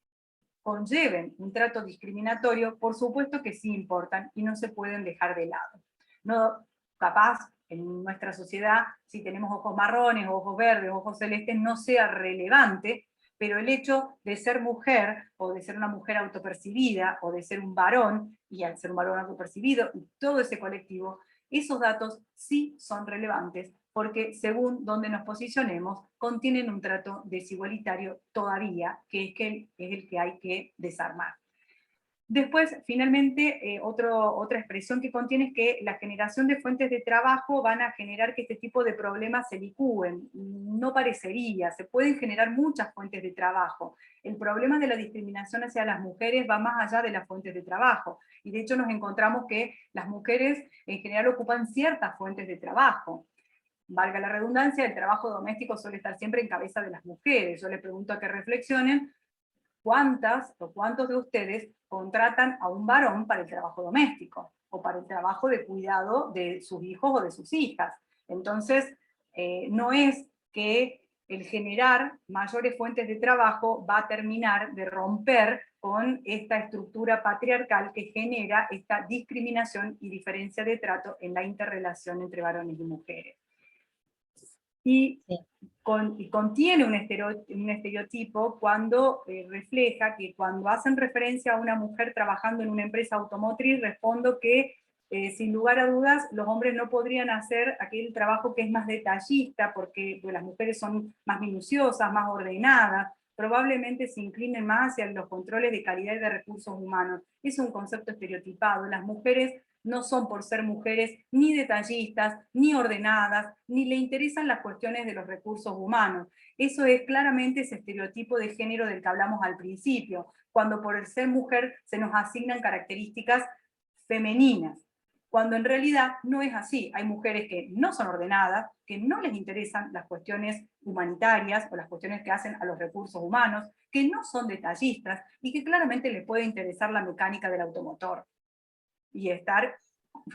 conlleven un trato discriminatorio, por supuesto que sí importan y no se pueden dejar de lado. No, capaz en nuestra sociedad, si tenemos ojos marrones, ojos verdes, ojos celestes, no sea relevante, pero el hecho de ser mujer, o de ser una mujer autopercibida, o de ser un varón, y al ser un varón autopercibido, y todo ese colectivo, esos datos sí son relevantes, porque según donde nos posicionemos, contienen un trato desigualitario todavía, que es el que hay que desarmar. Después, finalmente, otra expresión que contiene es que la generación de fuentes de trabajo van a generar que este tipo de problemas se licúen. No parecería, se pueden generar muchas fuentes de trabajo. El problema de la discriminación hacia las mujeres va más allá de las fuentes de trabajo. Y de hecho nos encontramos que las mujeres en general ocupan ciertas fuentes de trabajo. Valga la redundancia, el trabajo doméstico suele estar siempre en cabeza de las mujeres. Yo les pregunto a que reflexionen ¿cuántas o cuántos de ustedes contratan a un varón para el trabajo doméstico o para el trabajo de cuidado de sus hijos o de sus hijas? Entonces, no es que el generar mayores fuentes de trabajo va a terminar de romper con esta estructura patriarcal que genera esta discriminación y diferencia de trato en la interrelación entre varones y mujeres. Y contiene un estereotipo cuando refleja que cuando hacen referencia a una mujer trabajando en una empresa automotriz, respondo que sin lugar a dudas los hombres no podrían hacer aquel trabajo que es más detallista, porque pues, las mujeres son más minuciosas, más ordenadas, probablemente se inclinen más hacia los controles de calidad y de recursos humanos. Es un concepto estereotipado. Las mujeres no son por ser mujeres ni detallistas, ni ordenadas, ni le interesan las cuestiones de los recursos humanos. Eso es claramente ese estereotipo de género del que hablamos al principio, cuando por el ser mujer se nos asignan características femeninas, cuando en realidad no es así. Hay mujeres que no son ordenadas, que no les interesan las cuestiones humanitarias o las cuestiones que hacen a los recursos humanos, que no son detallistas y que claramente les puede interesar la mecánica del automotor y estar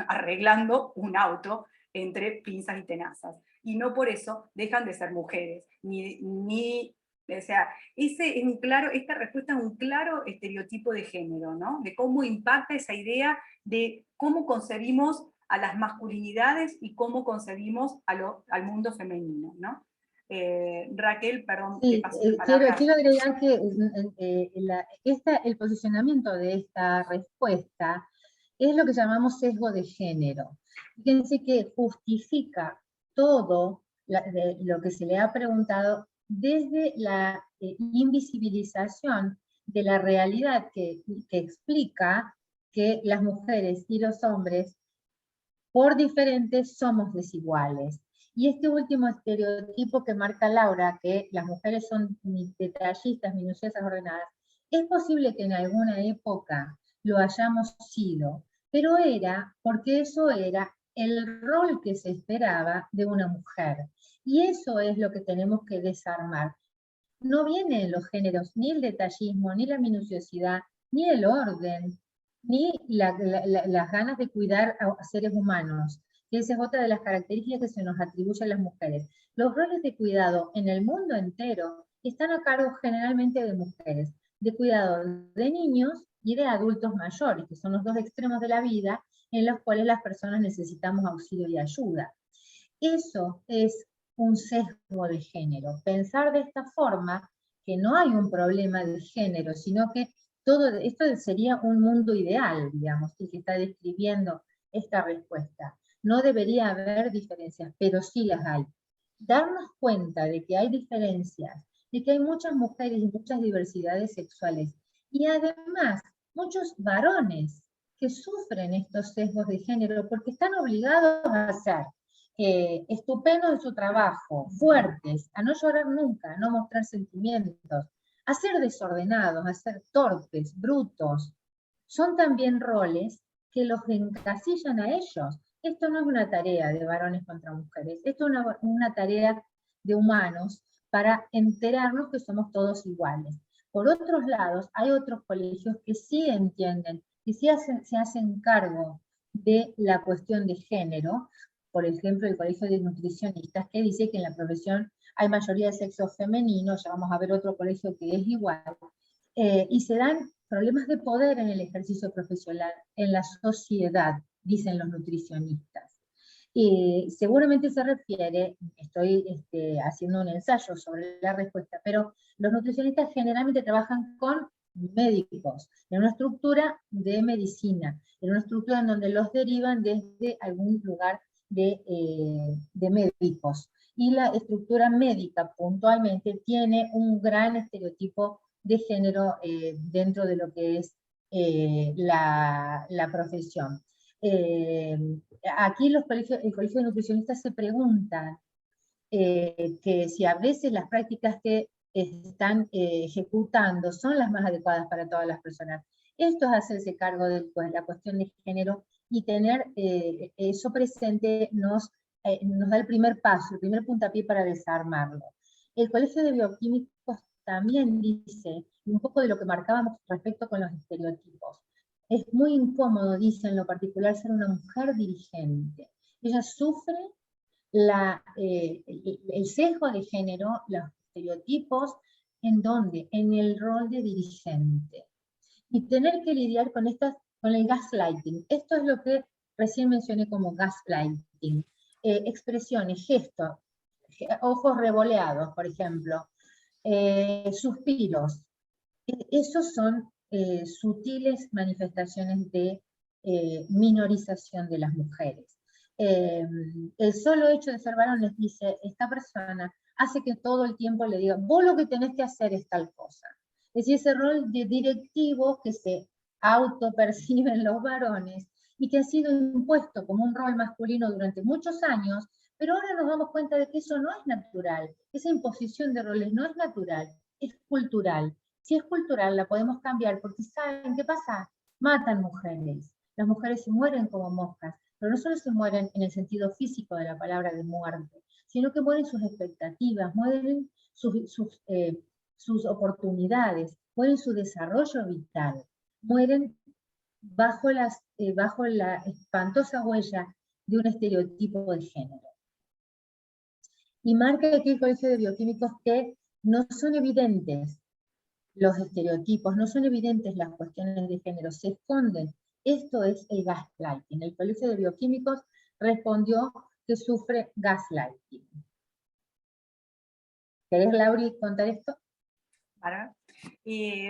arreglando un auto entre pinzas y tenazas. Y no por eso dejan de ser mujeres. O sea, esta respuesta es un claro estereotipo de género, ¿no? De cómo impacta esa idea de cómo concebimos a las masculinidades y cómo concebimos al mundo femenino, ¿no? Raquel, perdón, te Sí, paso la palabra. quiero agregar que el posicionamiento de esta respuesta es lo que llamamos sesgo de género. Fíjense que justifica todo lo que se le ha preguntado desde la invisibilización de la realidad que explica que las mujeres y los hombres, por diferentes, somos desiguales. Y este último estereotipo que marca Laura, que las mujeres son detallistas, minuciosas, ordenadas, es posible que en alguna época lo hayamos sido, pero era porque eso era el rol que se esperaba de una mujer. Y eso es lo que tenemos que desarmar. No viene en los géneros ni el detallismo, ni la minuciosidad, ni el orden, ni las ganas de cuidar a seres humanos, que esa es otra de las características que se nos atribuye a las mujeres. Los roles de cuidado en el mundo entero están a cargo generalmente de mujeres, de cuidado de niños y de adultos mayores, que son los dos extremos de la vida en los cuales las personas necesitamos auxilio y ayuda. Eso es un sesgo de género. Pensar de esta forma que no hay un problema de género, sino que todo esto sería un mundo ideal, digamos, que está describiendo esta respuesta. No debería haber diferencias, pero sí las hay. Darnos cuenta de que hay diferencias, de que hay muchas mujeres y muchas diversidades sexuales, y además muchos varones que sufren estos sesgos de género porque están obligados a ser estupendos en su trabajo, fuertes, a no llorar nunca, a no mostrar sentimientos, a ser desordenados, a ser torpes, brutos. Son también roles que los encasillan a ellos. Esto no es una tarea de varones contra mujeres, esto es una tarea de humanos para enterarnos que somos todos iguales. Por otros lados, hay otros colegios que sí entienden, que sí se hacen cargo de la cuestión de género. Por ejemplo, el Colegio de Nutricionistas, que dice que en la profesión hay mayoría de sexo femenino. Ya vamos a ver otro colegio que es igual. Y se dan problemas de poder en el ejercicio profesional, en la sociedad, dicen los nutricionistas. Seguramente se refiere, estoy haciendo un ensayo sobre la respuesta, pero los nutricionistas generalmente trabajan con médicos, en una estructura de medicina, en una estructura en donde los derivan desde algún lugar de médicos. Y la estructura médica puntualmente tiene un gran estereotipo de género dentro de lo que es la profesión. Aquí el colegio de nutricionistas se pregunta que si a veces las prácticas que están ejecutando son las más adecuadas para todas las personas. Esto es hacerse cargo de la cuestión de género y tener eso presente nos da el primer paso, el primer puntapié para desarmarlo. El Colegio de Bioquímicos también dice un poco de lo que marcábamos respecto con los estereotipos. Es muy incómodo, dice en lo particular, ser una mujer dirigente. Ella sufre el sesgo de género, los estereotipos, ¿en dónde? En el rol de dirigente. Y tener que lidiar con el gaslighting. Esto es lo que recién mencioné como gaslighting. Expresiones, gestos, ojos revoleados, por ejemplo, suspiros. Esos son sutiles manifestaciones de minorización de las mujeres. El solo hecho de ser varón les dice, esta persona hace que todo el tiempo le diga, vos lo que tenés que hacer es tal cosa. Es decir, ese rol de directivo que se autoperciben los varones y que ha sido impuesto como un rol masculino durante muchos años, pero ahora nos damos cuenta de que eso no es natural. Esa imposición de roles no es natural, es cultural. Si es cultural, la podemos cambiar, porque ¿saben qué pasa? Matan mujeres. Las mujeres se mueren como moscas, pero no solo se mueren en el sentido físico de la palabra de muerte, sino que mueren sus expectativas, mueren sus oportunidades, mueren su desarrollo vital, mueren bajo la espantosa huella de un estereotipo de género. Y marca aquí el Colegio de Bioquímicos que no son evidentes los estereotipos, no son evidentes las cuestiones de género, se esconden. Esto es el gaslighting. El Colegio de Bioquímicos respondió que sufre gaslighting. ¿Querés, Lauri, contar esto?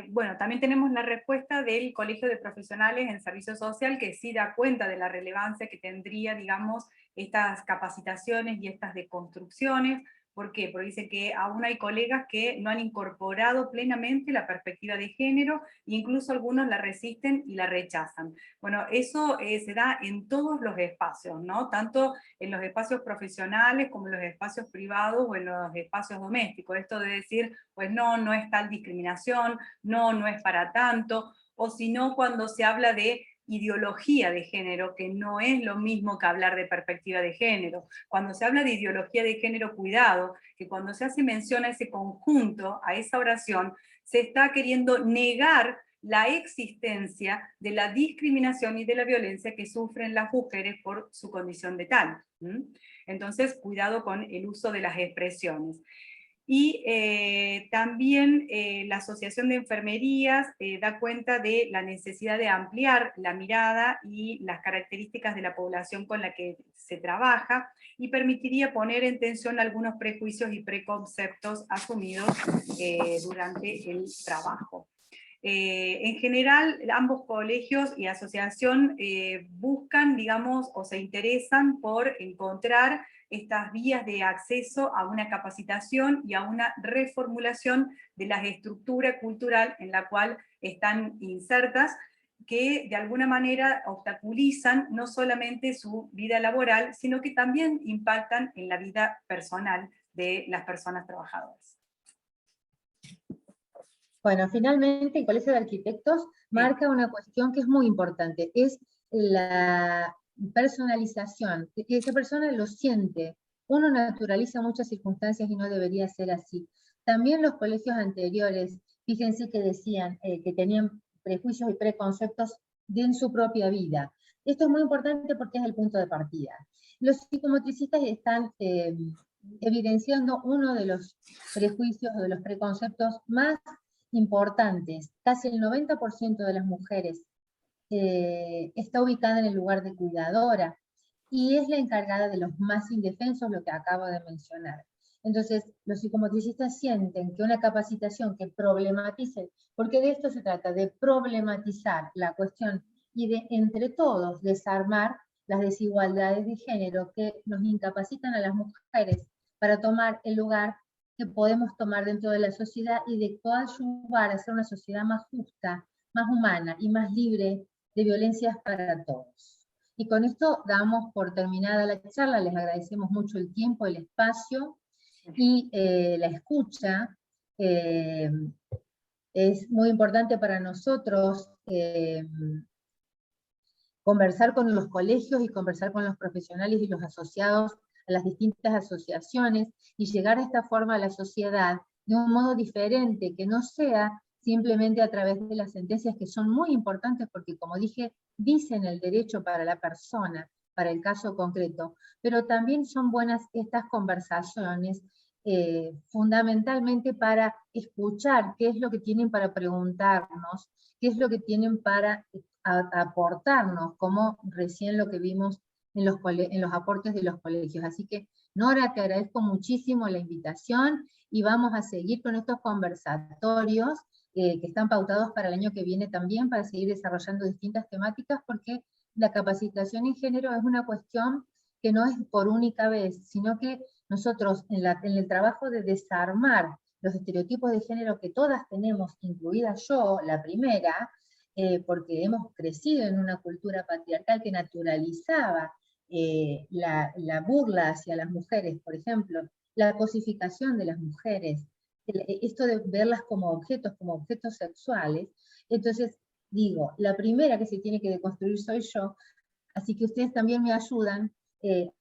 Bueno, también tenemos la respuesta del Colegio de Profesionales en Servicio Social, que sí da cuenta de la relevancia que tendría, digamos, estas capacitaciones y estas deconstrucciones. ¿Por qué? Porque dice que aún hay colegas que no han incorporado plenamente la perspectiva de género, e incluso algunos la resisten y la rechazan. Bueno, eso se da en todos los espacios, ¿no? Tanto en los espacios profesionales como en los espacios privados o en los espacios domésticos. Esto de decir, pues no es tal discriminación, no es para tanto, o si no cuando se habla de ideología de género, que no es lo mismo que hablar de perspectiva de género. Cuando se habla de ideología de género, cuidado, que cuando se hace mención a ese conjunto, a esa oración, se está queriendo negar la existencia de la discriminación y de la violencia que sufren las mujeres por su condición de tal. Entonces, cuidado con el uso de las expresiones. Y también la Asociación de Enfermerías da cuenta de la necesidad de ampliar la mirada y las características de la población con la que se trabaja, y permitiría poner en tensión algunos prejuicios y preconceptos asumidos durante el trabajo. En general, ambos colegios y asociación buscan, digamos, o se interesan por encontrar estas vías de acceso a una capacitación y a una reformulación de la estructura cultural en la cual están insertas, que de alguna manera obstaculizan no solamente su vida laboral, sino que también impactan en la vida personal de las personas trabajadoras. Bueno, finalmente el Colegio de Arquitectos marca una cuestión que es muy importante, es la personalización, que esa persona lo siente. Uno naturaliza muchas circunstancias y no debería ser así. También los colegios anteriores, fíjense que decían que tenían prejuicios y preconceptos en su propia vida. Esto es muy importante porque es el punto de partida. Los psicomotricistas están evidenciando uno de los prejuicios o de los preconceptos más importantes. Casi el 90% de las mujeres está ubicada en el lugar de cuidadora y es la encargada de los más indefensos, lo que acabo de mencionar. Entonces, los psicomotricistas sienten que una capacitación que problematice, porque de esto se trata, de problematizar la cuestión y de, entre todos, desarmar las desigualdades de género que nos incapacitan a las mujeres para tomar el lugar que podemos tomar dentro de la sociedad y de coadyuvar a ser una sociedad más justa, más humana y más libre de violencias para todos. Y con esto damos por terminada la charla, les agradecemos mucho el tiempo, el espacio y la escucha. Es muy importante para nosotros conversar con los colegios y conversar con los profesionales y los asociados a las distintas asociaciones y llegar a esta forma a la sociedad de un modo diferente, que no sea simplemente a través de las sentencias, que son muy importantes porque, como dije, dicen el derecho para la persona, para el caso concreto, pero también son buenas estas conversaciones, fundamentalmente para escuchar qué es lo que tienen para preguntarnos, qué es lo que tienen para aportarnos, como recién lo que vimos en los aportes de los colegios. Así que, Nora, te agradezco muchísimo la invitación y vamos a seguir con estos conversatorios que están pautados para el año que viene también, para seguir desarrollando distintas temáticas, porque la capacitación en género es una cuestión que no es por única vez, sino que nosotros en el trabajo de desarmar los estereotipos de género que todas tenemos, incluida yo, la primera, porque hemos crecido en una cultura patriarcal que naturalizaba la burla hacia las mujeres, por ejemplo, la cosificación de las mujeres, esto de verlas como objetos sexuales. Entonces, digo, la primera que se tiene que deconstruir soy yo, así que ustedes también me ayudan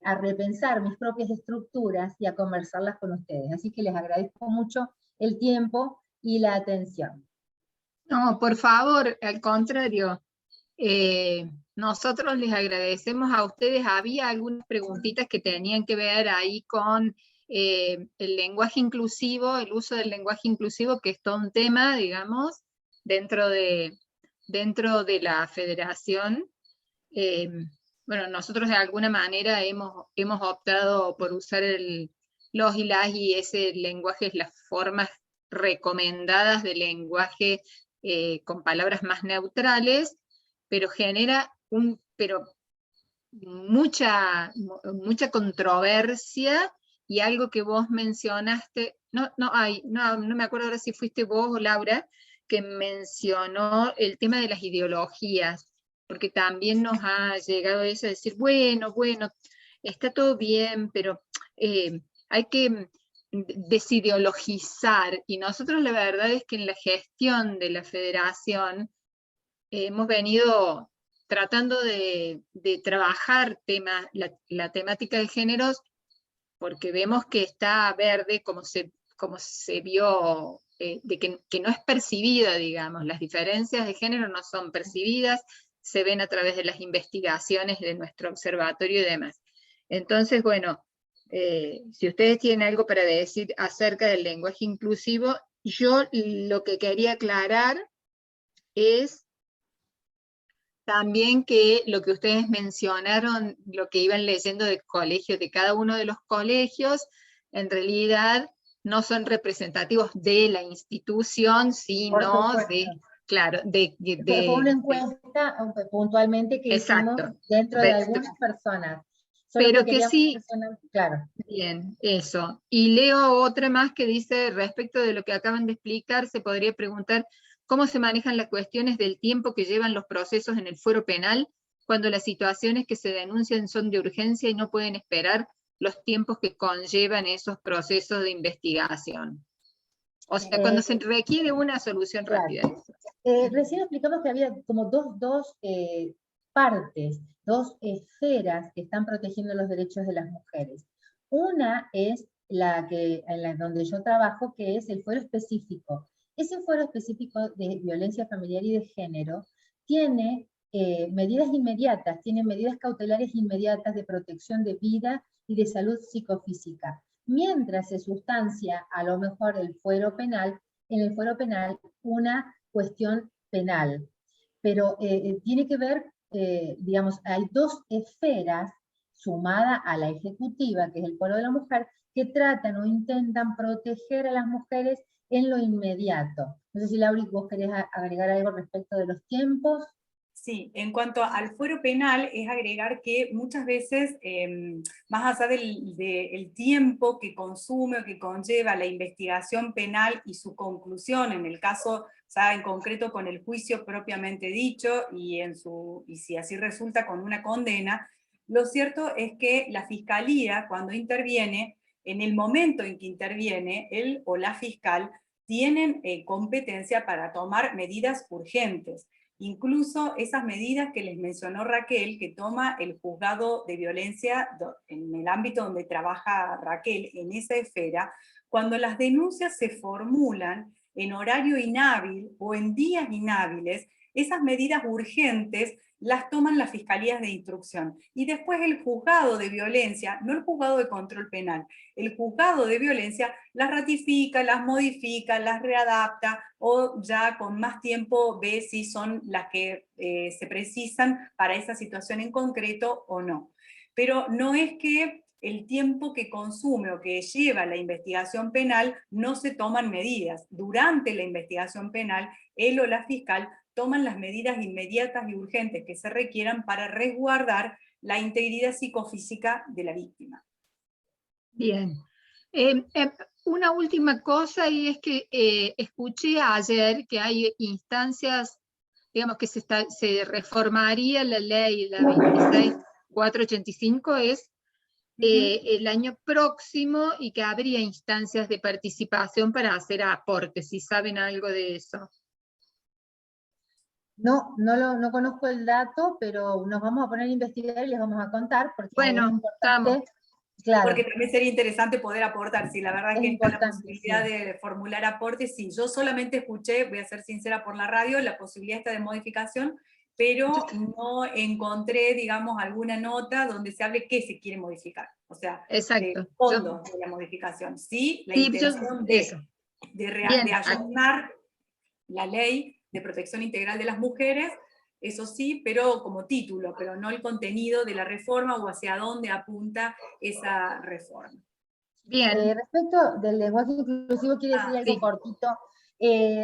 a repensar mis propias estructuras y a conversarlas con ustedes. Así que les agradezco mucho el tiempo y la atención. No, por favor, al contrario. Nosotros les agradecemos a ustedes. Había algunas preguntitas que tenían que ver ahí con el lenguaje inclusivo, el uso del lenguaje inclusivo, que es todo un tema, digamos, dentro de la federación. Bueno, nosotros de alguna manera hemos optado por usar los y las, y ese lenguaje es las formas recomendadas de lenguaje con palabras más neutrales, pero genera mucha controversia, y algo que vos mencionaste, no me acuerdo ahora si fuiste vos o Laura, que mencionó el tema de las ideologías, porque también nos ha llegado eso de decir, bueno, está todo bien, pero hay que desideologizar, y nosotros la verdad es que en la gestión de la federación hemos venido tratando de trabajar la temática de géneros, porque vemos que está verde, como se vio, que no es percibida, digamos, las diferencias de género no son percibidas, se ven a través de las investigaciones de nuestro observatorio y demás. Entonces, bueno, si ustedes tienen algo para decir acerca del lenguaje inclusivo, yo lo que quería aclarar es también que lo que ustedes mencionaron, lo que iban leyendo de colegios, de cada uno de los colegios, en realidad no son representativos de la institución, sino fue una encuesta puntualmente que hicimos dentro de algunas personas. Pero que sí, claro. Bien, eso. Y leo otra más que dice, respecto de lo que acaban de explicar, se podría preguntar cómo se manejan las cuestiones del tiempo que llevan los procesos en el fuero penal cuando las situaciones que se denuncian son de urgencia y no pueden esperar los tiempos que conllevan esos procesos de investigación. O sea, cuando se requiere una solución rápida. Recién explicamos que había como dos partes, dos esferas que están protegiendo los derechos de las mujeres. Una es donde yo trabajo, que es el fuero específico. Ese fuero específico de violencia familiar y de género tiene medidas inmediatas, tiene medidas cautelares inmediatas de protección de vida y de salud psicofísica. Mientras se sustancia a lo mejor el fuero penal, en el fuero penal una cuestión penal. Pero tiene que ver, digamos, hay dos esferas sumada a la ejecutiva, que es el fuero de la mujer, que tratan o intentan proteger a las mujeres en lo inmediato. No sé si, Lauri, vos querés agregar algo respecto de los tiempos. Sí, en cuanto al fuero penal, es agregar que muchas veces, más allá del tiempo que consume o que conlleva la investigación penal y su conclusión, en el caso, ya en concreto con el juicio propiamente dicho, y si así resulta con una condena, lo cierto es que la Fiscalía, cuando interviene, en el momento en que interviene, él o la fiscal tienen competencia para tomar medidas urgentes. Incluso esas medidas que les mencionó Raquel, que toma el juzgado de violencia en el ámbito donde trabaja Raquel, en esa esfera, cuando las denuncias se formulan en horario inhábil o en días inhábiles, esas medidas urgentes las toman las fiscalías de instrucción. Y después el juzgado de violencia, no el juzgado de control penal, el juzgado de violencia las ratifica, las modifica, las readapta, o ya con más tiempo ve si son las que se precisan para esa situación en concreto o no. Pero no es que el tiempo que consume o que lleva la investigación penal no se toman medidas. Durante la investigación penal, él o la fiscal toman las medidas inmediatas y urgentes que se requieran para resguardar la integridad psicofísica de la víctima. Bien. Una última cosa, y es que escuché ayer que hay instancias, digamos que se reformaría la ley, la 26485, es el año próximo, y que habría instancias de participación para hacer aportes, si saben algo de eso. No conozco el dato, pero nos vamos a poner a investigar y les vamos a contar, porque bueno, es importante. estamos. Claro. Porque también sería interesante poder aportar, sí, la verdad es que está la posibilidad sí. de formular aportes, sí, yo solamente escuché, voy a ser sincera por la radio, la posibilidad esta de modificación, pero no encontré, digamos, alguna nota donde se hable qué se quiere modificar, o sea, Exacto. de fondo de la modificación, sí, la intención de ayornar la ley de protección integral de las mujeres, eso sí, pero como título, pero no el contenido de la reforma o hacia dónde apunta esa reforma. Bien. Respecto del lenguaje inclusivo, quiero decir algo cortito.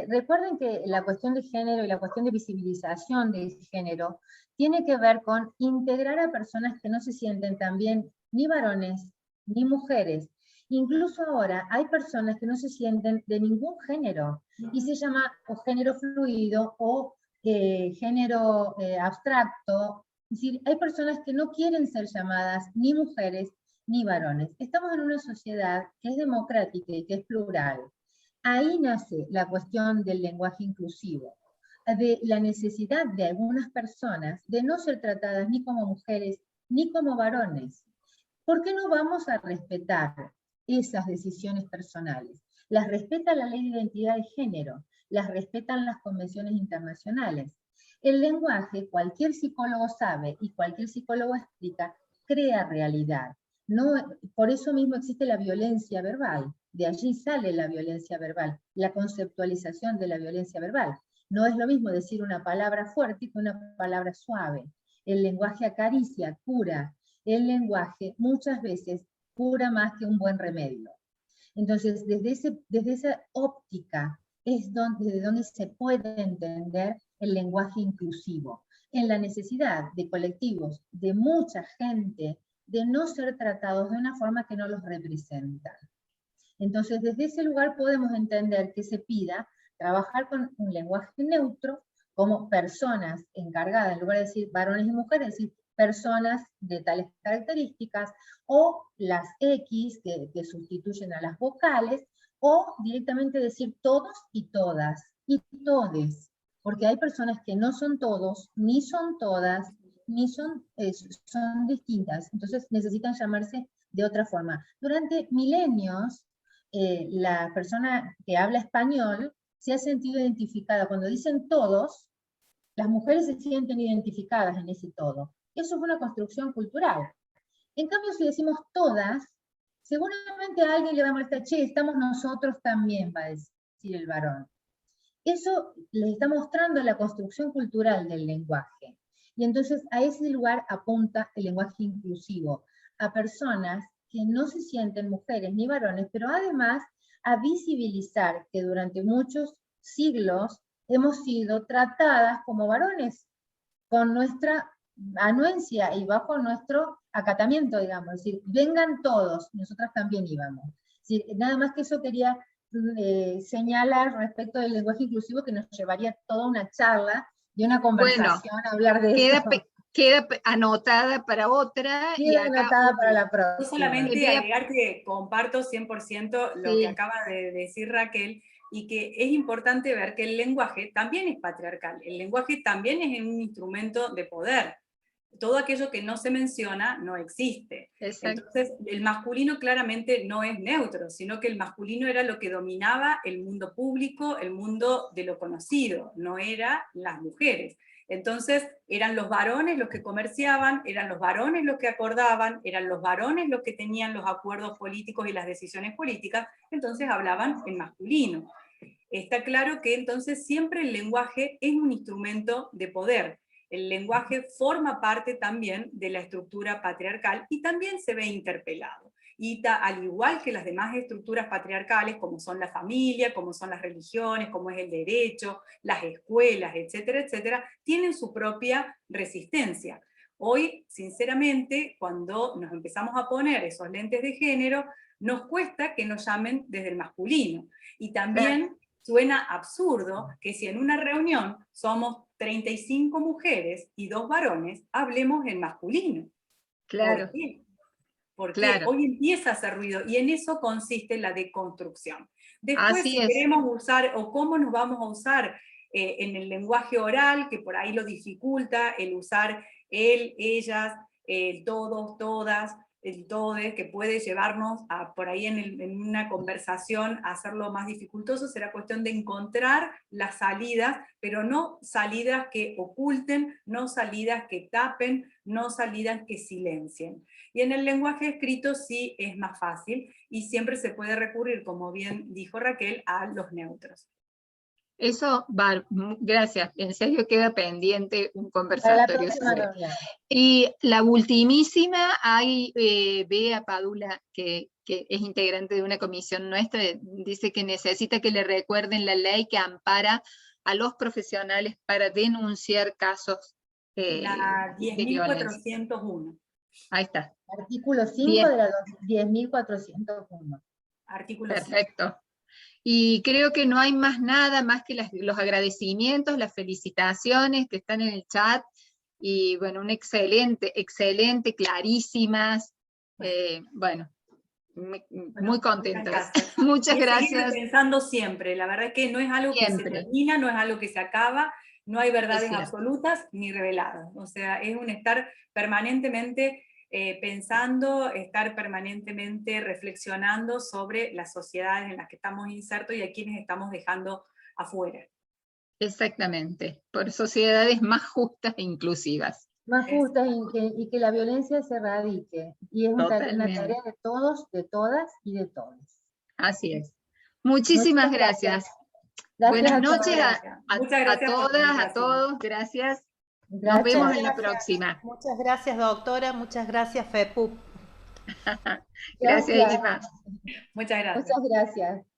Recuerden que la cuestión de género y la cuestión de visibilización de género tiene que ver con integrar a personas que no se sienten también ni varones ni mujeres. Incluso ahora hay personas que no se sienten de ningún género, y se llama o género fluido o género abstracto. Es decir, hay personas que no quieren ser llamadas ni mujeres ni varones. Estamos en una sociedad que es democrática y que es plural. Ahí nace la cuestión del lenguaje inclusivo, de la necesidad de algunas personas de no ser tratadas ni como mujeres ni como varones. ¿Por qué no vamos a respetar esas decisiones personales? Las respeta la Ley de Identidad de Género, las respetan las convenciones internacionales. El lenguaje, cualquier psicólogo sabe y cualquier psicólogo explica, crea realidad. No, por eso mismo existe la violencia verbal, de allí sale la violencia verbal, la conceptualización de la violencia verbal. No es lo mismo decir una palabra fuerte que una palabra suave. El lenguaje acaricia, cura. El lenguaje muchas veces cura más que un buen remedio. Entonces, desde esa óptica es desde donde se puede entender el lenguaje inclusivo, en la necesidad de colectivos, de mucha gente, de no ser tratados de una forma que no los representa. Entonces, desde ese lugar podemos entender que se pida trabajar con un lenguaje neutro, como personas encargadas, en lugar de decir varones y mujeres, decir personas de tales características, o las X que sustituyen a las vocales, o directamente decir todos y todas, y todes, porque hay personas que no son todos, ni son todas, ni son distintas, entonces necesitan llamarse de otra forma. Durante milenios, la persona que habla español se ha sentido identificada. Cuando dicen todos, las mujeres se sienten identificadas en ese todo. Eso es una construcción cultural. En cambio, si decimos todas, seguramente a alguien le va a molestar, che, estamos nosotros también, va a decir. decir el varón. Eso les está mostrando la construcción cultural del lenguaje. Y entonces a ese lugar apunta el lenguaje inclusivo, a personas que no se sienten mujeres ni varones, pero además a visibilizar que durante muchos siglos hemos sido tratadas como varones, con nuestra anuencia y bajo nuestro acatamiento, digamos, es decir, vengan todos, nosotras también íbamos. Es decir, nada más que eso quería señalar respecto del lenguaje inclusivo, que nos llevaría toda una charla y una conversación a hablar de eso. Queda anotada para otra. Queda anotada para la próxima. Yo solamente agregar que comparto 100% lo que acaba de decir Raquel, y que es importante ver que el lenguaje también es patriarcal, el lenguaje también es un instrumento de poder. Todo aquello que no se menciona no existe. Exacto. Entonces, el masculino claramente no es neutro, sino que el masculino era lo que dominaba el mundo público, el mundo de lo conocido, no eran las mujeres. Entonces, eran los varones los que comerciaban, eran los varones los que acordaban, eran los varones los que tenían los acuerdos políticos y las decisiones políticas, entonces hablaban en masculino. Está claro que entonces siempre el lenguaje es un instrumento de poder. El lenguaje forma parte también de la estructura patriarcal y también se ve interpelado. Y al igual que las demás estructuras patriarcales, como son la familia, como son las religiones, como es el derecho, las escuelas, etcétera, etcétera, tienen su propia resistencia. Hoy, sinceramente, cuando nos empezamos a poner esos lentes de género, nos cuesta que nos llamen desde el masculino. Y también suena absurdo que si en una reunión somos 35 mujeres y 2 varones, hablemos en masculino. Claro. ¿Por qué? Porque hoy empieza a hacer ruido, y en eso consiste la deconstrucción. Después, si queremos usar, o cómo nos vamos a usar en el lenguaje oral, que por ahí lo dificulta, el usar él, ellas, todos, todas, el todes, que puede llevarnos a, por ahí en una conversación a hacerlo más dificultoso, será cuestión de encontrar las salidas, pero no salidas que oculten, no salidas que tapen, no salidas que silencien. Y en el lenguaje escrito sí es más fácil, y siempre se puede recurrir, como bien dijo Raquel, a los neutros. Eso, gracias, en serio queda pendiente un conversatorio sobre. Y la ultimísima, hay Bea Padula, que es integrante de una comisión nuestra, dice que necesita que le recuerden la ley que ampara a los profesionales para denunciar casos la 10.401. Ahí está. Artículo 5 de la 10.401. Artículo 5. Perfecto. Y creo que no hay más nada más que los agradecimientos, las felicitaciones que están en el chat, y bueno, un excelente, clarísimas, bueno, muy contentas. Muchas gracias. Pensando siempre, la verdad es que no es algo que se termina, no es algo que se acaba, no hay verdades absolutas ni reveladas, o sea, es un estar permanentemente pensando, estar permanentemente reflexionando sobre las sociedades en las que estamos insertos y a quienes estamos dejando afuera. Exactamente, por sociedades más justas e inclusivas. Más justas y que la violencia se erradique. Y es una tarea de todos, de todas y de todos. Así es. Muchísimas gracias. Buenas noches a todas, a todos. Gracias. Nos vemos en la próxima. Muchas gracias, doctora. Muchas gracias, FEPUP. Gracias, Irma. Muchas gracias. Muchas gracias.